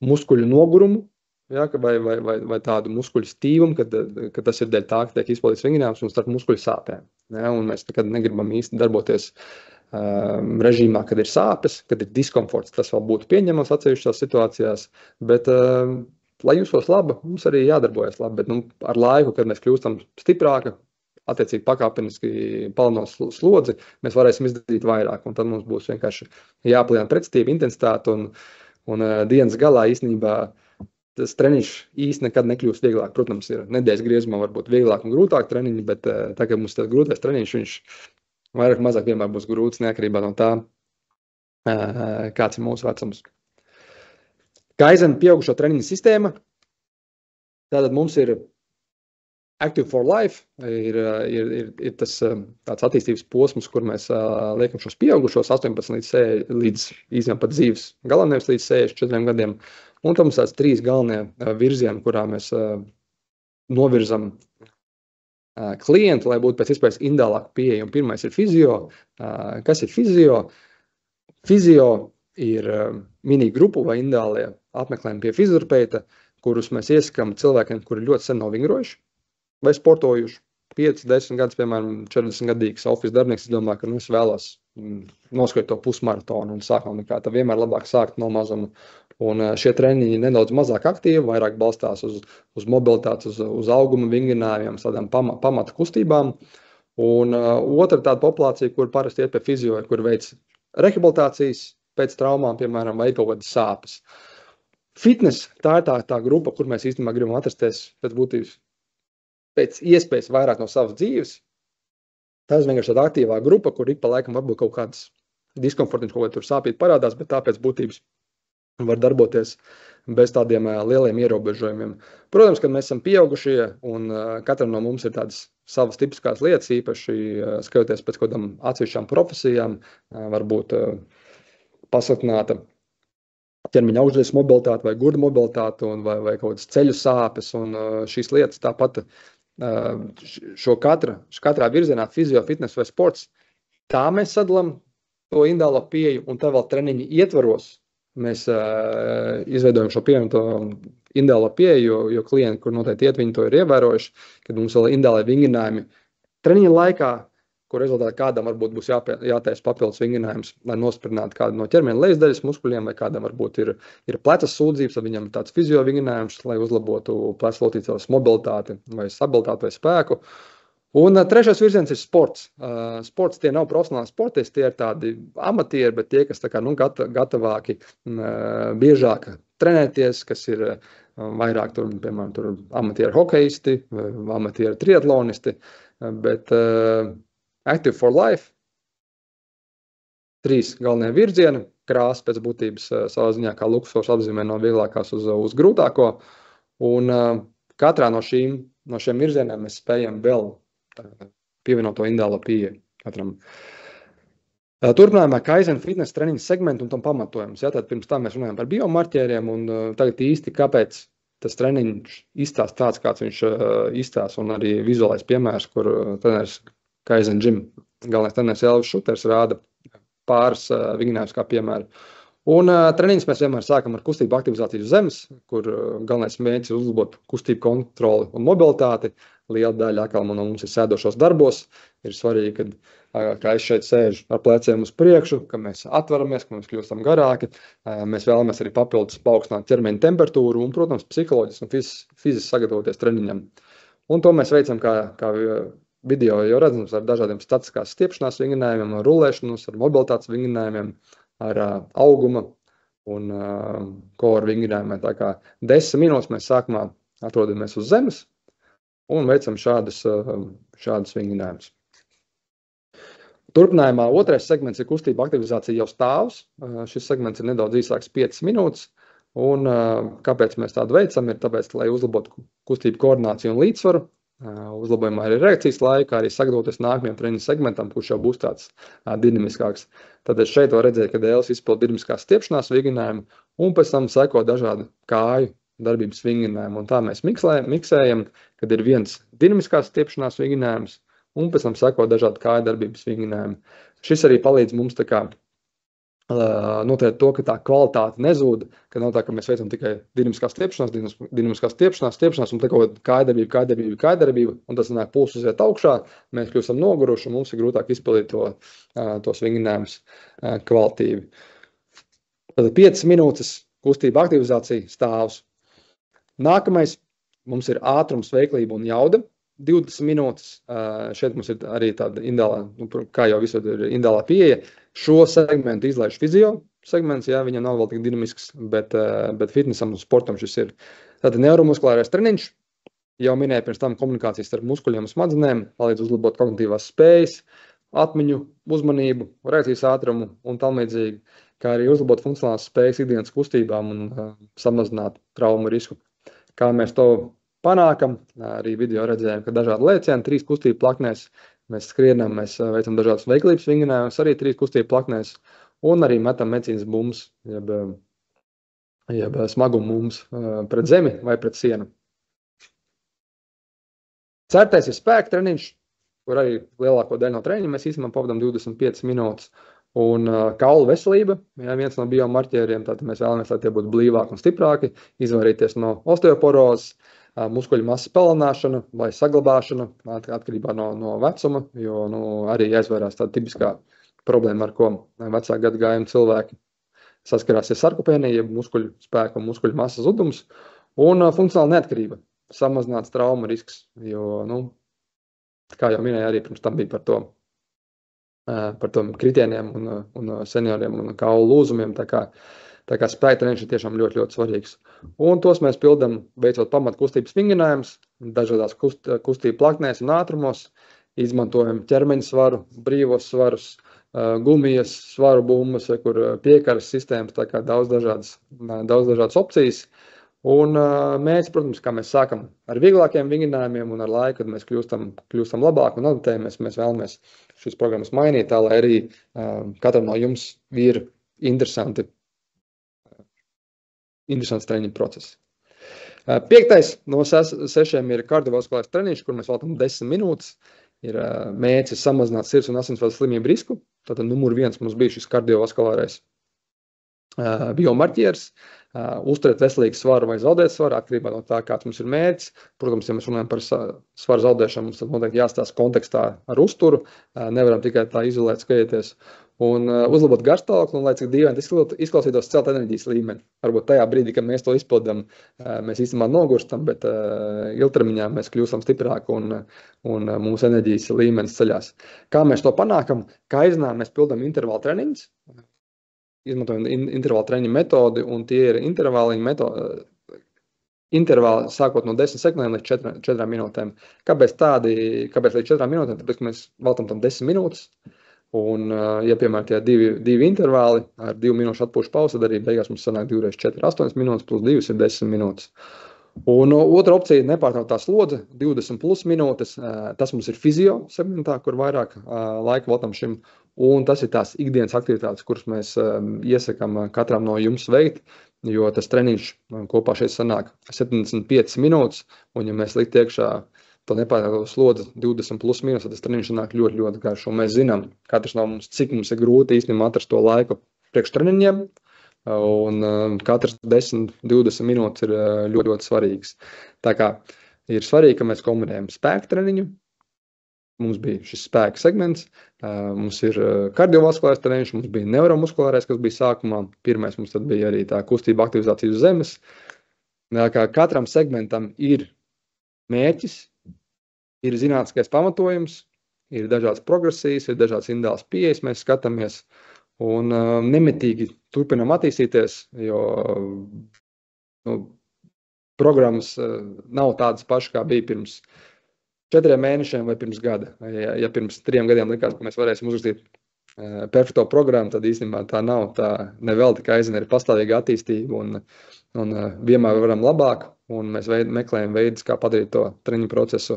muskuļu nogurumu, ja, vai tādu muskuļu stīvumu, kad tas ir dēļ tā, ka tiek izpildīts vingrinājums, un starp muskuļu sāpēm. Ja, un mēs nekad negribam īsti darboties režīmā, kad ir sāpes, kad ir diskomforts. Tas vēl būtu pieņemams atsevišķās situācijās, bet lai jūsos labi, mums arī jādarbojas labi, bet ar laiku, kad mēs kļūstam stiprāki, attiecīgi pakāpeniski palielinot slodzi, mēs varēsim izdarīt vairāk, un tad mums būs vienkārši jāpalielina pretstība, intensitāte, un dienas galā īstenībā tas treniņš īsti nekad nekļūst vieglāk. Protams, ir nedēļas griezumā varbūt vieglāk un grūtāk treniņi, bet tagad mums tas grūtais treniņš, viņš vairāk mazāk vienmēr būs grūts, neatkarībā no tā, kāds ir mūsu vecums. Kaizen pieaugušo treniņu sistēma. Tātad mums ir Active for Life, ir tas tāds attīstības posms, kur mēs liekam šos pieaugušos 18 līdz īstenībā pat dzīves galam, nevis līdz 64 gadiem. Un tam mums tāds 3 galvenie virzieni, kurā mēs novirzam klientu, lai būtu pēc iespējas individuālāka pieeja. Un pirmais ir fizio. Kas ir fizio? Fizio ir mini-grupu vai individuālie apmeklējumi pie fizioterapeita, kurus mēs iesakām cilvēkiem, kuri ļoti sen nav vingrojuši vai sportojuši. 5, 10 gadus, piemēram, 40 gadīgs office darbinieks, es domāju, ka es vēlos noskriet to pusmaratonu un sākam nekā. Tā vienmēr labāk sākt no mazuma. Un šie treniņi nedaudz mazāk aktīvi, vairāk balstās uz mobilitāti, uz auguma vingrinājumiem, tādām pamata kustībām. Un otra tāda populācija, kur parasti iet pie fizio, kur veic rehabilitācijas pēc traumām, piemēram, vai kaut kādas sāpes. Fitness, tā ir tā grupa, kur mēs īstenībā gribam atrasties pēc būtības, pēc iespējas vairāk no savas dzīves. Tā ir vienkārši tāda aktīvā grupa, kur ik pa laikam varbūt kaut kāds diskomfortiņš, kaut kā tur sāpīt parādās, bet tā pēc būtības var darboties bez tādiem lieliem ierobežojumiem. Protams, kad mēs esam pieaugušie un katram no mums ir tādas savas tipiskās lietas, īpaši skatoties pēc kaut kādām atsevišķām profesijām, varbūt pasliktināta ķermeņa augšdaļas mobilitāte vai gurda mobilitāte vai kaut kādas ceļu sāpes, un šīs lietas tāpat katrā virzienā, fizio, fitness vai sports, tā mēs sadalām to individuālo pieeju, un tā vēl treniņu ietvaros mēs izveidojam šo pievienoto individuālo pieeju, jo klienti, kur noteikti iet, viņi to ir ievērojuši, kad mums vēl individuāli vingrinājumi treniņa laikā, kur rezultātā kādam varbūt būs jātaisa papildus vingrinājums, lai nospridzinātu kādu no ķermeņa lejasdaļas muskuļiem, vai kādam varbūt ir plecas sūdzības, vai viņam ir tāds fizio vingrinājums, lai uzlabotu plecu locītavas mobilitāti vai stabilitāti vai spēku. Un trešais virziens ir sports. Sports tie nav profesionāli sportisti, tie ir tādi amatieri, bet tie, kas tā kā, gatavāki biežāk trenēties, kas ir vairāk piemēram, amatieri hokejisti, amatieri triatlonisti, bet Active for Life, 3 galvenie virzieni, krāsa pēc būtības savā ziņā kā luksors apzīmē no vieglākās uz grūtāko, un katrā no šiem virzieniem mēs spējam vēl pievienot to individuālo pieeju katram. Turpinājumā Kaizen fitness treniņu segmentu un tam pamatojums. Ja, tad pirms tā mēs runājam par biomarķieriem, un tagad īsti kāpēc tas treniņš izstāst tāds, kāds viņš izstāst, un arī vizuālais piemērs, kur treneris Kaizen Gym, galvenais treneris Elvis Šuters rāda pāris vingrinājumus kā piemēru. Un treniņus mēs vienmēr sākam ar kustību aktivizāciju uz zemes, kur galvenais mērķis ir uzlabot kustību kontroli un mobilitāti. Liela daļa atkal no mums ir sēdošos darbos. Ir svarīgi, ka es šeit sēžu ar pleciem uz priekšu, ka mēs atveramies, ka mēs kļūstam garāki. Mēs vēlamies arī papildus paaugstināt ķermeņa temperatūru un, protams, psiholoģiski un fiziski sagatavoties treniņam. Un to mēs veicam kā video jau redzams ar dažādiem statiskās stiepšanās vingrinājumiem, ar rulēšanos, ar mobilitātes vingrinājumiem, ar auguma un core vingrinājumiem. Tā kā 10 minūtes mēs sākumā atrodamies uz zemes, un veicam šādus vingrinājumus. Turpinājumā otrais segments ir kustība aktivizācija jau stāvs. Šis segments ir nedaudz īsāks 5 minūtes. Un kāpēc mēs tādu veicam, ir tāpēc, lai uzlabotu kustību koordināciju un līdzsvaru. Uzlabojumā arī reakcijas laika, arī sagatavoties nākamajam treniņu segmentam, kurš jau būs tāds dinamiskāks. Tad šeit var redzēt, ka dēls izpild dinamiskās stiepšanās vingrinājumu, un pēc tam seko dažādi kāju darbības vingrinājumi. Un tā mēs miksējam, kad ir viens dinamiskās stiepšanās vingrinājums, un pēc tam seko dažādi kāju darbības vingrinājumi. Šis arī palīdz mums tā kā noteikt to, ka tā kvalitāte nezūd, ka nav tā, ka mēs veicam tikai dinamiskās stiepšanās, un tā kaut kāda un tas nāk pulss uziet augšā, mēs kļūstam noguruši, un mums ir grūtāk izpildīt tos vingrinājumus kvalitīvi. Tad 5 minūtes kustība aktivizācija stāvs. Nākamais mums ir ātrums, veiklība un jauda. 20 minūtes. Šeit mums ir arī tāda individuālā, kā jau visur ir individuālā pieeja. Šo segmentu izlaiž fizio segments, jā, viņam nav vēl tik dinamisks, bet fitnesam un sportam šis ir. Tātad neuromuskulārais treniņš, jau minēju pirms tam komunikācijas starp muskuļiem un smadzenēm, palīdz uzlabot kognitīvās spējas, atmiņu, uzmanību, reakcijas ātrumu un tam līdzīgi, kā arī uzlabot funkcionālās spējas ikdienas kustībām un samazināt traumu risku. Kā mēs to panākam, arī video redzējām, ka dažādi lēcieni, 3 kustību plaknēs, mēs skrienam, mēs veicam dažādas veiklības vingrinājumus, arī 3 kustību plaknēs, un arī metam medicīnas bumbas, jeb smagumu bumbas pret zemi vai pret sienu. Certais ir spēka treniņš, kur arī lielāko daļu no treniņa mēs īstenībā pavadām 25 minūtes. Un kaulu veselība, viens no biomarķieriem, tātad mēs vēlamies, lai tie būtu blīvāki un stiprāki, izvairīties no osteoporozes, muskuļu masas palielināšana vai saglabāšana, atkarībā no vecuma, jo arī jāizvairās tāda tipiskā problēma, ar ko vecāku gadagājumu cilvēki saskarās ar sarkopēniju, jeb muskuļu spēku un muskuļu masas zudums, un funkcionāla neatkarība, samazināts trauma risks, jo, kā jau minēju, arī pirms tam bija par to kritieniem un senioriem un kaulu lūzumiem, tā kā spēka treniņš ir tiešām ļoti, ļoti svarīgs. Un tos mēs pildam, veicot pamatu kustības vingrinājumus, dažādās kustību plaknēs un ātrumos, izmantojam ķermeņa svaru, brīvos svarus, gumijas, svaru bumbas, kur piekaras sistēmas, tā kā daudz dažādas opcijas. Un mēs, protams, kā mēs sākam ar vieglākiem vingrinājumiem un ar laiku, kad mēs kļūstam labāk un adaptējamies, mēs vēlamies šīs programmas mainīt tā, lai arī katram no jums ir interesants treniņu process. 5. no 6 ir kardiovaskulārs treniņš, kur mēs veltam 10 minūtes. Ir mērķis samazināt sirds un asinsvadu slimību risku. Tātad numur 1 mums bija šis kardiovaskulārais biomarķieris. Uzturēt veselīgu svaru vai zaudēt svaru, atkarībā no tā, kāds mums ir mērķis. Protams, ja mēs runājam par svaru zaudēšanu, mums tad noteikti jāstāsta kontekstā ar uzturu. Nevaram tikai tā izolēt skatīties. Un uzlabot garstāvokli, un lai cik dīvaini izklausītos celt enerģijas līmeni. Varbūt tajā brīdī, kad mēs to izpildām, mēs īstenībā nogurstam, bet ilgtermiņā mēs kļūstam stiprāki un mūsu enerģijas līmenis ceļās. Kā mēs to panākam? Kā izzinām, mēs pildam intervālu treniņus, izmantojam intervālu treniņu metodi, un tie ir intervāli sākot no 10 sekundēm līdz 4 minūtēm. Kāpēc līdz 4 minūtēm? Tāpēc mēs veltam tam 10 minūtes. Un, ja piemēram tie divi intervāli ar 2 minūšu atpūšu pauzi, tad arī beigās mums sanāk 2 x 4 8 minūtes, plus 2 ir 10 minūtes. Un otra opcija ir nepārtrauktā slodze, 20 plus minūtes. Tas mums ir fizio segmentā, kur vairāk laika veltam šim. Un tas ir tās ikdienas aktivitātes, kuras mēs iesakām katram no jums veikt, jo tas treniņš kopā šeit sanāk 75 minūtes. Un ja mēs likt iekšā to nepārtraukto slodzi 20 plus minūtes, tad tas treniņš nāk ļoti, ļoti garš. Un mēs zinām, katrs no mums, cik mums ir grūti īstenībā atrast to laiku priekš treniņiem. Un katrs 10-20 minūtes ir ļoti, ļoti svarīgs. Tā kā ir svarīgi, ka mēs kombinējam spēku treniņu. Mums bija šis spēka segments, mums ir kardiovaskulārais treniņš, mums bija neuromuskulārais, kas bija sākumā. Pirmais mums tad bija arī tā kustība aktivizācija uz zemes. Kā katram segmentam ir mērķis, ir zinātniskais pamatojums, ir dažādas progresijas, ir dažādas individuālas pieejas, mēs skatāmies un nemitīgi turpinām attīstīties, jo programmas nav tādas pašas, kā bija pirms 4 mēnešiem vai pirms gada. Ja pirms 3 gadiem likās, ka mēs varēsim uzrakstīt perfekto programmu, tad īstenībā tā nav. Tā nevēl tikai aizvien ir pastāvīga attīstība un vienmēr varam labāk. Un mēs meklējam veidus, kā padarīt to treniņu procesu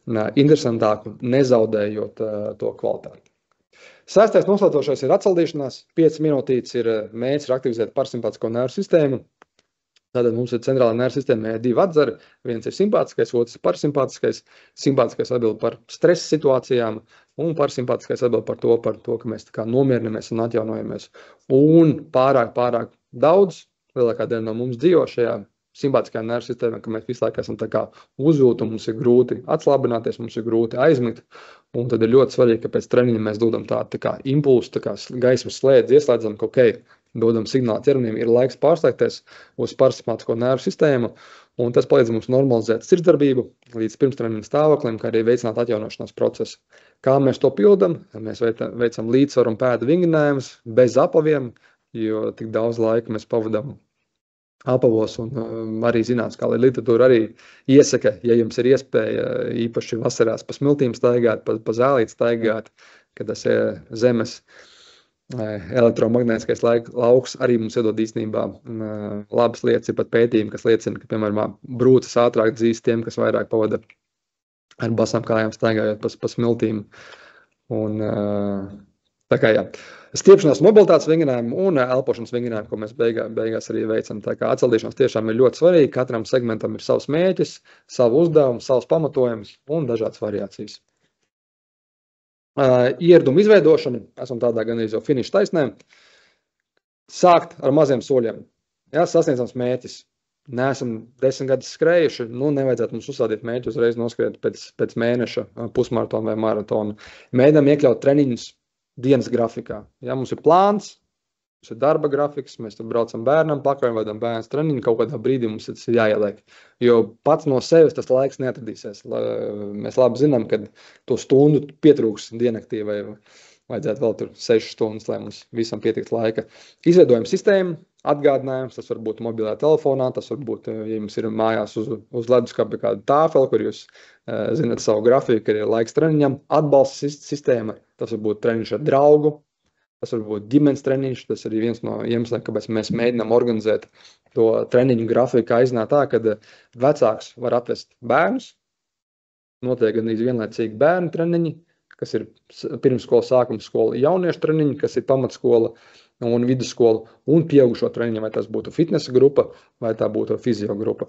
interesantāku, nezaudējot to kvalitāti. 6. noslēdzošais ir atsaldīšanās. 5 minūtītes ir mērķis aktivizēt parasimpātisko nervu sistēmu. Tātad mums ir centrālā nervu sistēmā 2 atzari. Viens ir simpātiskais, otrs ir parasimpātiskais. Simpātiskais atbild par stresa situācijām, un parasimpātiskais atbild par to, ka mēs tā kā nomierinamies un atjaunojamies. Un pārāk daudz, lielākā daļa no mums dzīvo šajā simpātiskajā nervu sistēmā, ka mēs visu laiku esam tā kā uzjūti, un mums ir grūti atslābināties, mums ir grūti aizmigt. Un tad ir ļoti svarīgi, ka pēc treniņa mēs dodam tādu tā kā impulsu, tā kā gaismas slēdzi, ieslēdzam, ka dodam signālu ķermenim, ir laiks pārslēgties uz parasimpātisko nervu sistēmu, un tas palīdz mums normalizēt sirdsdarbību līdz pirmstreniņa stāvoklim, kā arī veicināt atjaunošanās procesu. Kā mēs to pildam? Mēs veicam līdzsvaru un pēdu vingrinājumus bez apaviem, jo tik daudz laika mēs pavadām apavos, un arī zināms, kā literatūra arī iesaka, ja jums ir iespēja īpaši vasarās pa smiltīm staigāt, pa zālīt staigāt, kad tas ir zemes elektromagnētiskais lauks arī mums iedod īstenībā labas lietas, ir pat pētījumi, kas liecina, ka, piemēram, brūces ātrāk dzīst tiem, kas vairāk pavada ar basām kājām staigājot pa smiltīm. Un tā kā jā. Stiepšanās mobilitātes vingrinājumu un elpošanas vingrinājumu, ko mēs beigās arī veicam. Tā kā atsaldīšanās tiešām ir ļoti svarīgi. Katram segmentam ir savs mēķis, savu uzdevumu, savs pamatojums un dažādas variācijas. Ieradumu izveidošana, esam tādā gan jau finiša taisnē. Sākt ar maziem soļiem. Jā, sasniedzams mēķis. Neesam 10 gadus skrējuši, nevajadzētu mums uzsādīt mēķi uzreiz noskriet pēc mēneša pusmaratonu vai maratonu. Mēģinām iekļaut treniņus dienas grafikā. Ja, mums ir plāns, mums ir darba grafiks, mēs tur braucam bērnam pakaļ, vadam bērns treniņu, kaut kādā brīdī mums tas ir jāieliek. Jo pats no sevis tas laiks neatradīsies. Mēs labi zinām, ka to stundu pietrūks diennaktī vai vajadzētu vēl tur 6 stundas, lai mums visam pietikt laika. Izveidojam sistēmu, atgādinājums, tas var būt mobilā telefonā, tas var būt, ja jums ir mājās uz leduskapa kāda tāfela, kur jūs zināt savu grafiku, ka ir laiks treniņam, atbalsta sistēma, tas var būt treniņš ar draugu, tas var būt ģimenes treniņš, tas arī viens no iemesliem, kāpēc mēs mēģinām organizēt to treniņu grafiku, kā iznāk tā, kad vecāks var atvest bērnus, notiek gandrīz vienlaicīgi bērnu treniņi, kas ir pirmsskola, sākuma skola, jauniešu treniņi, kas ir pamatskola un vidusskola, un pieaugušo treniņi, vai tas būtu fitnesa grupa, vai tā būtu fizio grupa.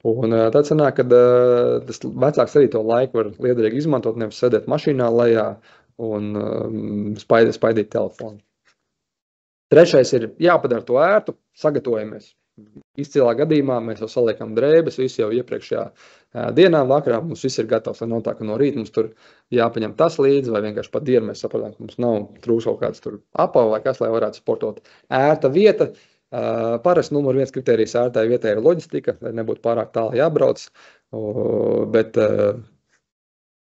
Un tad sanāk, ka tas vecāks arī to laiku var liederīgi izmantot, nevis sēdēt mašīnā lejā un spaidīt telefonu. Trešais ir jāpadara to ērtu, sagatavojamies. Izcīlā gadījumā mēs jau saliekam drēbes, visi jau iepriekšējā dienā, vakarā mums viss ir gatavs, lai nav tā, ka no rīta mums tur jāpaņem tas līdzi, vai vienkārši pa dienu mēs saprotam, ka mums nav trūks kaut kāds tur apava vai kas, lai varētu sportot. Ērta vieta, parasti numur 1 kritērijs ērtai vietai ir loģistika, lai nebūtu pārāk tālu jābrauc, bet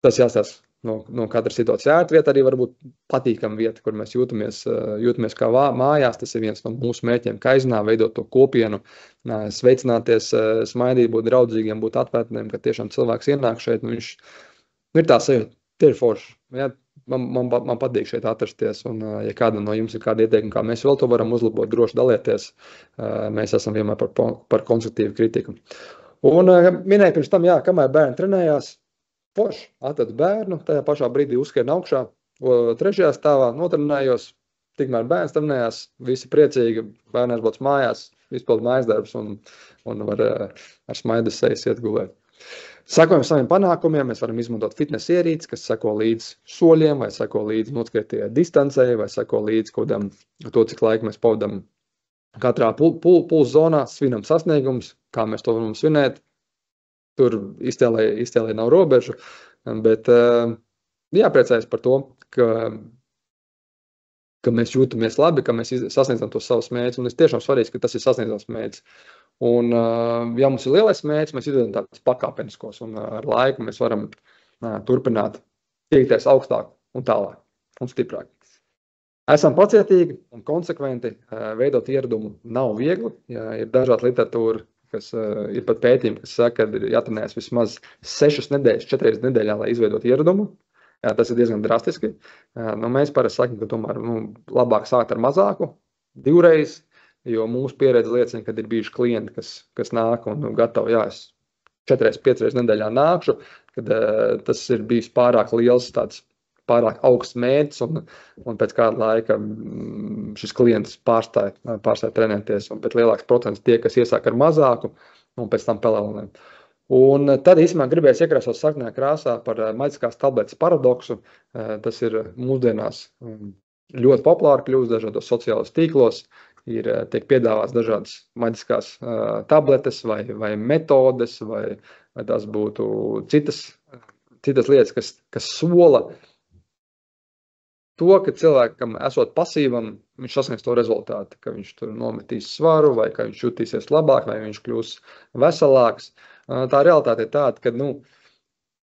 tas jāstās no katra situācija. Ērta vieta arī var būt patīkama vieta, kur mēs jūtamies kā mājās. Tas ir viens no mūsu mērķiem, kā aizinā, veidot to kopienu, sveicināties, smaidīt, būt draudzīgiem, būt atvērtiem, ka tiešām cilvēks ienāk šeit, un viņš ir tā sajūta, tie ir forši. Ja? Man patīk šeit atrasties, un ja kādam no jums ir kāda ieteikuma, kā mēs vēl to varam uzlabot, droši dalieties, mēs esam vienmēr par konstruktīvu kritiku. Un minēju pirms tam, jā, kamēr bērni trenējās, forši, atradu bērnu, tajā pašā brīdī uzskrien augšā, 3. stāvā notrenējos, tikmēr bērns trenējās, visi priecīgi, bērni aizbrauc mājās, izpild mājas darbs un var ar smaidu sejas iet gulēt. Sakojam saviem panākumiem, mēs varam izmantot fitnesa ierīces, kas sako līdz soļiem, vai sako līdz noskriettajai distancei, vai sako līdz kodam to, cik laika mēs pavadam katrā pulsa zonā, svinam sasniegums, kā mēs to varam svinēt. Tur iztēlē nav robežu, bet jāpriecājas par to, ka mēs jūtamies labi, ka mēs sasniedzam tos savus mērķus, un es tiešām svarīgs, ka tas ir sasniedzams mērķis. Un, ja mums ir lielais mērķis, mēs izvedam tādus pakāpeniskos, un ar laiku mēs varam turpināt tiekties augstāk un tālāk un stiprāk. Esam pacietīgi un konsekventi, veidot ieradumu nav viegli, ja ir dažādi literatūra, kas ir pat pētījumi, kas saka, ka ir jātrenējas vismaz 6 nedēļas, 4 reizes nedēļā, lai izveidotu ieradumu. Jā, tas ir diezgan drastiski. Mēs parasti sakām, ka tomēr labāk sākt ar mazāku, 2 reizes, jo mūsu pieredze liecina, ka ir bijuši klienti, kas nāk un gatavi, es 4, 5 reizes nedēļā nākšu, kad tas ir bijis pārāk liels tāds, pārāk augsts mērķis, un pēc kāda laika šis klients pārstāja trenēties, un pēc lielāks procents tie, kas iesāk ar mazāku, un pēc tam palielinām. Un tad īstenībā gribēs iekrāsot sarkanā krāsā par maģiskās tabletes paradoksu. Tas ir mūsdienās ļoti populāri kļūst dažādos sociālos tīklos, tiek piedāvāts dažādas maģiskās tabletes vai metodes, vai tās būtu citas lietas, kas sola to, ka cilvēkam esot pasīvam, viņš sasniegs to rezultātu, ka viņš tur nometīs svaru, vai ka viņš jutīsies labāk, vai viņš kļūs veselāks. Tā realitāte ir tāda, ka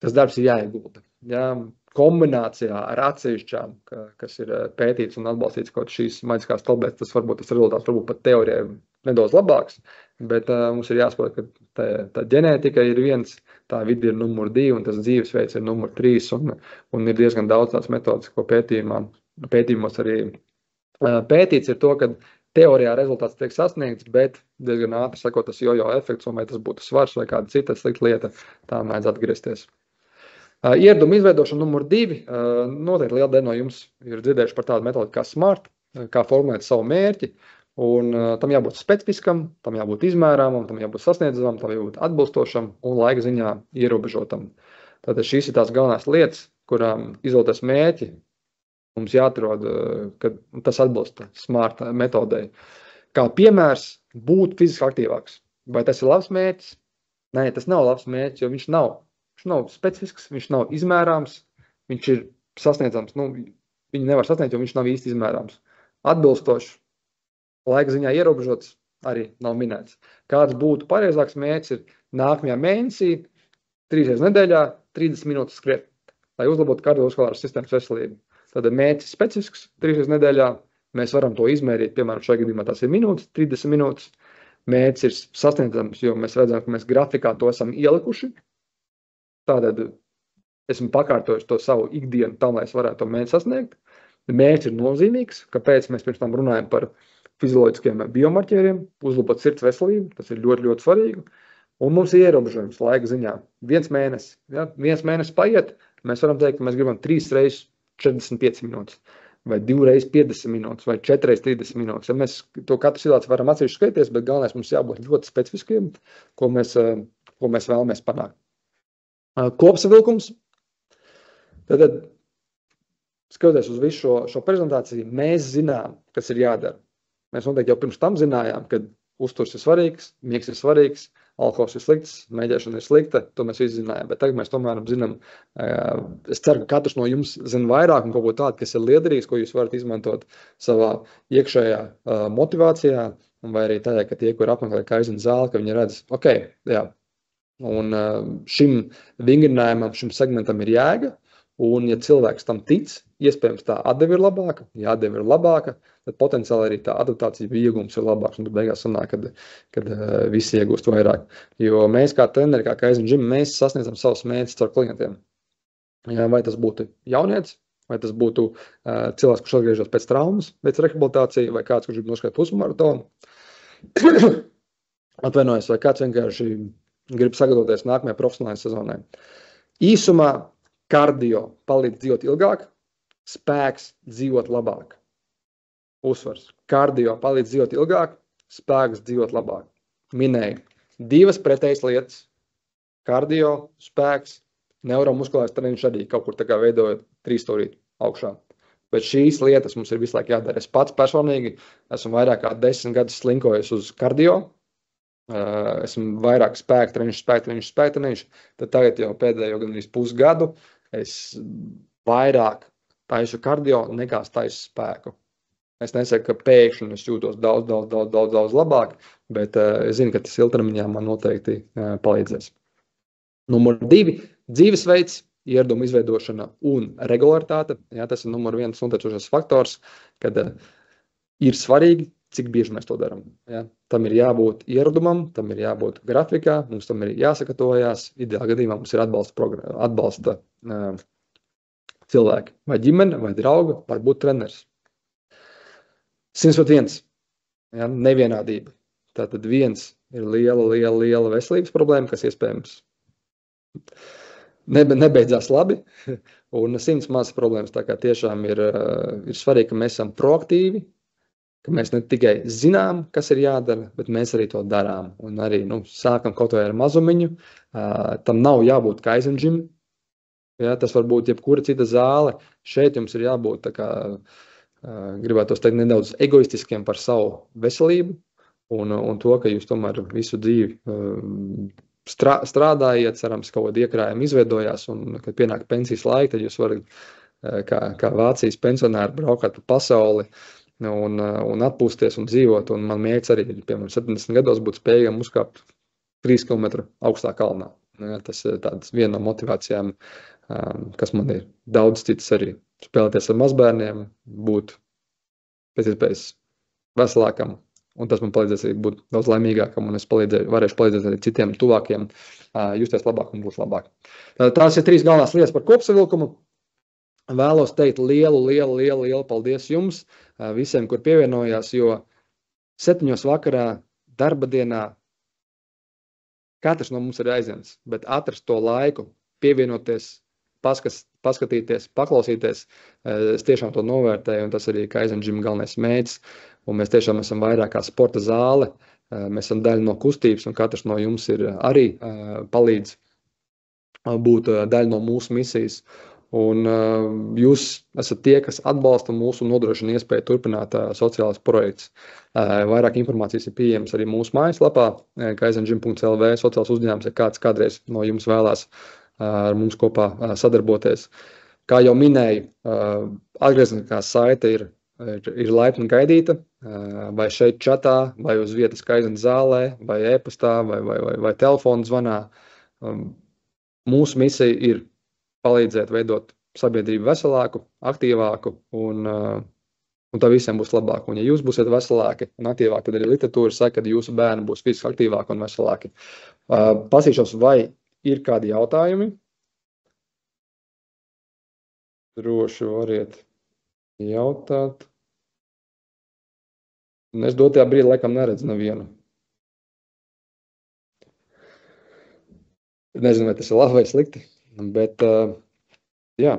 tas darbs ir jāiegulda. Ja? Kombinācijā ar atsevišķām, kas ir pētīts un atbalstīts kaut šīs maģiskās tabletes, tas rezultāts varbūt pat teorijai nedaudz labāks, bet mums ir jāsaprot, ka tā ģenētika ir viens, tā vidi ir numur 2, un tas dzīvesveids ir numur 3, un ir diezgan daudz tās metodas, ko pētījumos arī pētīts, ir to, ka teorijā rezultāts tiek sasniegts, bet diezgan ātri sakot tas jojo efekts, un vai tas būtu svars vai kāda cita slikta lieta, tā mēdz atgriezties. Ieradumu izveidošana numur 2, noteikti liela daļa no jums ir dzirdējuši par tādu metodi kā SMART, kā formulēt savu mērķi, un tam jābūt specifiskam, tam jābūt izmērāmam, tam jābūt sasniedzamam, tam jābūt atbilstošam un laika ziņā ierobežotam. Tātad šīs ir tās galvenās lietas, kurām izvēlēties mērķi, mums jāatrod, ka tas atbilst SMART metodei. Kā piemērs, būt fiziski aktīvāks. Vai tas ir labs mērķis? Nē, tas nav labs mērķis, jo viņš nav specifisks, viņš nav izmērāms, viņš ir sasniedzams. Viņu nevar sasniegt, jo viņš nav īsti izmērāms. Atbilstošs, laika ziņā ierobežots arī nav minēts. Kāds būtu pareizāks mērķis ir nākamajā mēnesī, 3 reizes nedēļā, 30 minūtes skriet, lai uzlabotu kardiovaskulāras sistēmas veselību. Tad mērķis specifisks, 3 reizes nedēļā, mēs varam to izmērīt, piemēram, šajā gadījumā tās ir minūtes, 30 minūtes. Mērķis ir sasniedzams, jo mēs redzam, ka mēs grafikā to esam ielikuši. Tātad esmu pakārtojis to savu ikdienu tam, lai es varētu to mērķi sasniegt. Mērķis ir nozīmīgs, kāpēc mēs pirms tam runājam par fizioloģiskiem biomarķieriem, uzlabot sirds veselību, tas ir ļoti, ļoti svarīgi. Un mums ir ierobežojums laika ziņā. 1 mēnesis, 1 mēnesis paiet, mēs varam teikt, ka mēs gribam 3 reizes 45 minūtes, vai 2 reizes 50 minūtes, vai 4 reizes 30 minūtes. Ja mēs to katru situāciju varam atsevišķi skaities, bet galvenais mums jābūt ļoti specifiskiem, ko mēs vēlamies panākt. Kopsavilkums. Tad, skatoties uz visu šo prezentāciju, mēs zinām, kas ir jādara. Mēs noteikti jau pirms tam zinājām, ka uzturs ir svarīgs, miegs ir svarīgs, alkohols ir slikts, mēģēšana ir slikta, to mēs visi zinājām. Bet tagad mēs tomēr zinām, es ceru, ka katrs no jums zina vairāk un kaut ko tādu, kas ir liederīgs, ko jūs varat izmantot savā iekšējā motivācijā, vai arī tādā, ka tie, kur apmeklē Kaizen zāli, ka viņi redz, un šim vingrinājumam, šim segmentam ir jēga, un ja cilvēks tam tic, iespējams tā atdeve ir labāka, ja atdeve ir labāka, tad potenciāli arī tā adaptācija iegūms ir labāks, un tur beigās sanāk, kad visi iegūst vairāk. Jo mēs kā treneri, kā Kaizen Gym, mēs sasniedzam savus mērķus caur klientiem. Ja, vai tas būtu jaunietis, vai tas būtu cilvēks, kurš atgriežas pēc traumas, pēc rehabilitācija, vai kāds, kurš grib noskatīt pusmaratonu. Atvainojos, vai kāds vienkārši grib sagatavoties nākamajai profesionālajai sezonai. Īsumā kardio palīdz dzīvot ilgāk, spēks dzīvot labāk. Uzsvars. Kardio palīdz dzīvot ilgāk, spēks dzīvot labāk. Minēju 2 pretējas lietas. Kardio, spēks, neuromuskulārs treniņš arī kaut kur tā kā veidojot 3 stūrīti augšā. Bet šīs lietas mums ir visu laiku jādara. Es pats personīgi esmu vairāk kā 10 gadus slinkojis uz kardio. Esmu vairāk spēku treniņš, tad tagad jau pēdējo gan pusgadu es vairāk taisu kardio nekā taisu spēku. Es nesaku, ka pēkšņi es jūtos daudz labāk, bet es zinu, ka tas ilgtermiņā man noteikti palīdzēs. Numur 2, dzīvesveids, ieradumu izveidošana un regularitāte. Jā, tas ir numur 1 noteicošais faktors, kad ir svarīgi cik bieži mēs to darām. Ja? Tam ir jābūt ieradumam, tam ir jābūt grafikā, mums tam ir jāsagatavojās. Ideālā gadījumā mums ir atbalsta cilvēki, vai ģimene, vai draugi, varbūt treneris. 101. Ja? Nevienādība. Tātad viens ir liela veselības problēma, kas iespējams nebeidzās labi, un 100 mazas problēmas. Tā kā tiešām ir svarīgi, ka mēs esam proaktīvi, ka mēs ne tikai zinām, kas ir jādara, bet mēs arī to darām. Un arī sākam kaut vai ar mazumiņu. Tam nav jābūt Kaizen Gym. Ja, tas var būt jebkura cita zāle. Šeit jums ir jābūt, gribētu teikt, nedaudz egoistiskiem par savu veselību un to, ka jūs tomēr visu dzīvi strādājiet, cerams, kaut kāda iekrājuma izveidojās, un, kad pienāk pensijas laika, tad jūs varat, kā Vācijas pensionāri, braukāt pa pasauli un atpūsties un dzīvot. Un man mērķis arī, piemēram, 70 gados būt spējīgam uzkāpt 3 km augstā kalnā. Ja, tas ir viena no motivācijām, kas man ir. Daudz citas arī spēlēties ar mazbērniem, būt pēc iespējas veselākam. Un tas man palīdzēs arī būt daudz laimīgākam, un es varēšu palīdzēt arī citiem tuvākiem justies labāk un būt labāk. Tās ir 3 galvenās lietas par kopsavilkumu. Vēlos teikt lielu paldies jums visiem, kur pievienojās, jo 7 vakarā darba dienā katrs no mums ir aizjams, bet atrast to laiku, pievienoties, paskatīties, paklausīties, es tiešām to novērtēju, un tas arī Kaizen Gym galvenais mērķis. Un mēs tiešām esam vairāk kā sporta zāle, mēs esam daļa no kustības, un katrs no jums ir arī palīdz būt daļa no mūsu misijas. Un jūs esat tie, kas atbalsta mūsu un nodrošina iespēju turpināt sociālās projekts. Vairāk informācijas ir pieejams arī mūsu mājaslapā, kaizengym.lv, sociāls uzņēmums, ja kāds kādreiz no jums vēlās ar mums kopā sadarboties. Kā jau minēju, atgriezniskā saite ir laipni gaidīta, vai šeit čatā, vai uz vietas Kaizen zālē, vai e-pastā, vai telefonu zvanā. Mūsu misija ir palīdzēt veidot sabiedrību veselāku, aktīvāku, un tā visiem būs labāk. Un ja jūs būsiet veselāki un aktīvāki, tad arī literatūra saka, ka jūsu bērni būs fiziski aktīvāki un veselāki. Pasīšos, vai ir kādi jautājumi? Droši variet jautāt. Un es dotajā brīdī laikam neredzu nevienu. Nezinu, vai tas ir labi vai slikti, bet jā,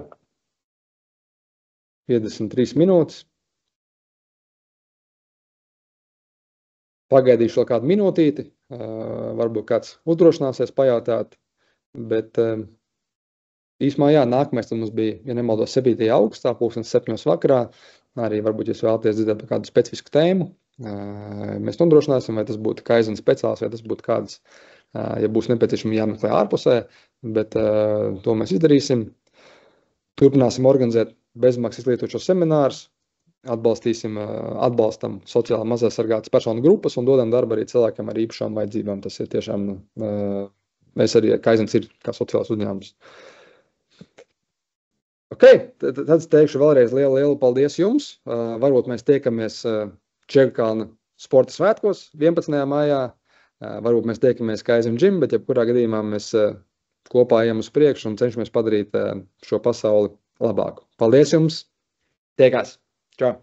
53 minūtes. Pagaidīšu vēl kādu minūtīti, varbūt kāds uzdrošināsies pajautāt, bet īsumā jā, nākamais tad mums bija, ja nemaldos, 7. augustā, 7. vakarā, arī varbūt jūs vēlaties dzirdēt par kādu specifisku tēmu. Mēs nodrošināsim, vai tas būtu Kaizen speciāls, vai tas būtu kāds, ja būs nepieciešami jāmeklē ārpusē, bet to mēs izdarīsim. Turpināsim organizēt bezmaksas izglītošos seminārus, atbalstam sociāli mazaizsargātas personu grupas un dodam darbu arī cilvēkiem ar īpašām vajadzībām. Tas ir tiešām, mēs arī Kaizens ir kā sociāls uzņēmums. Ok, tad es teikšu vēlreiz lielu paldies jums. Varbūt mēs tiekamies Čiekalna sporta svētkos 11. maijā. Varbūt mēs tiekamies Kaizen Gym, bet jebkurā gadījumā mēs kopā ejam uz priekšu un cenšamies padarīt šo pasauli labāku. Paldies jums! Tiekās! Čau!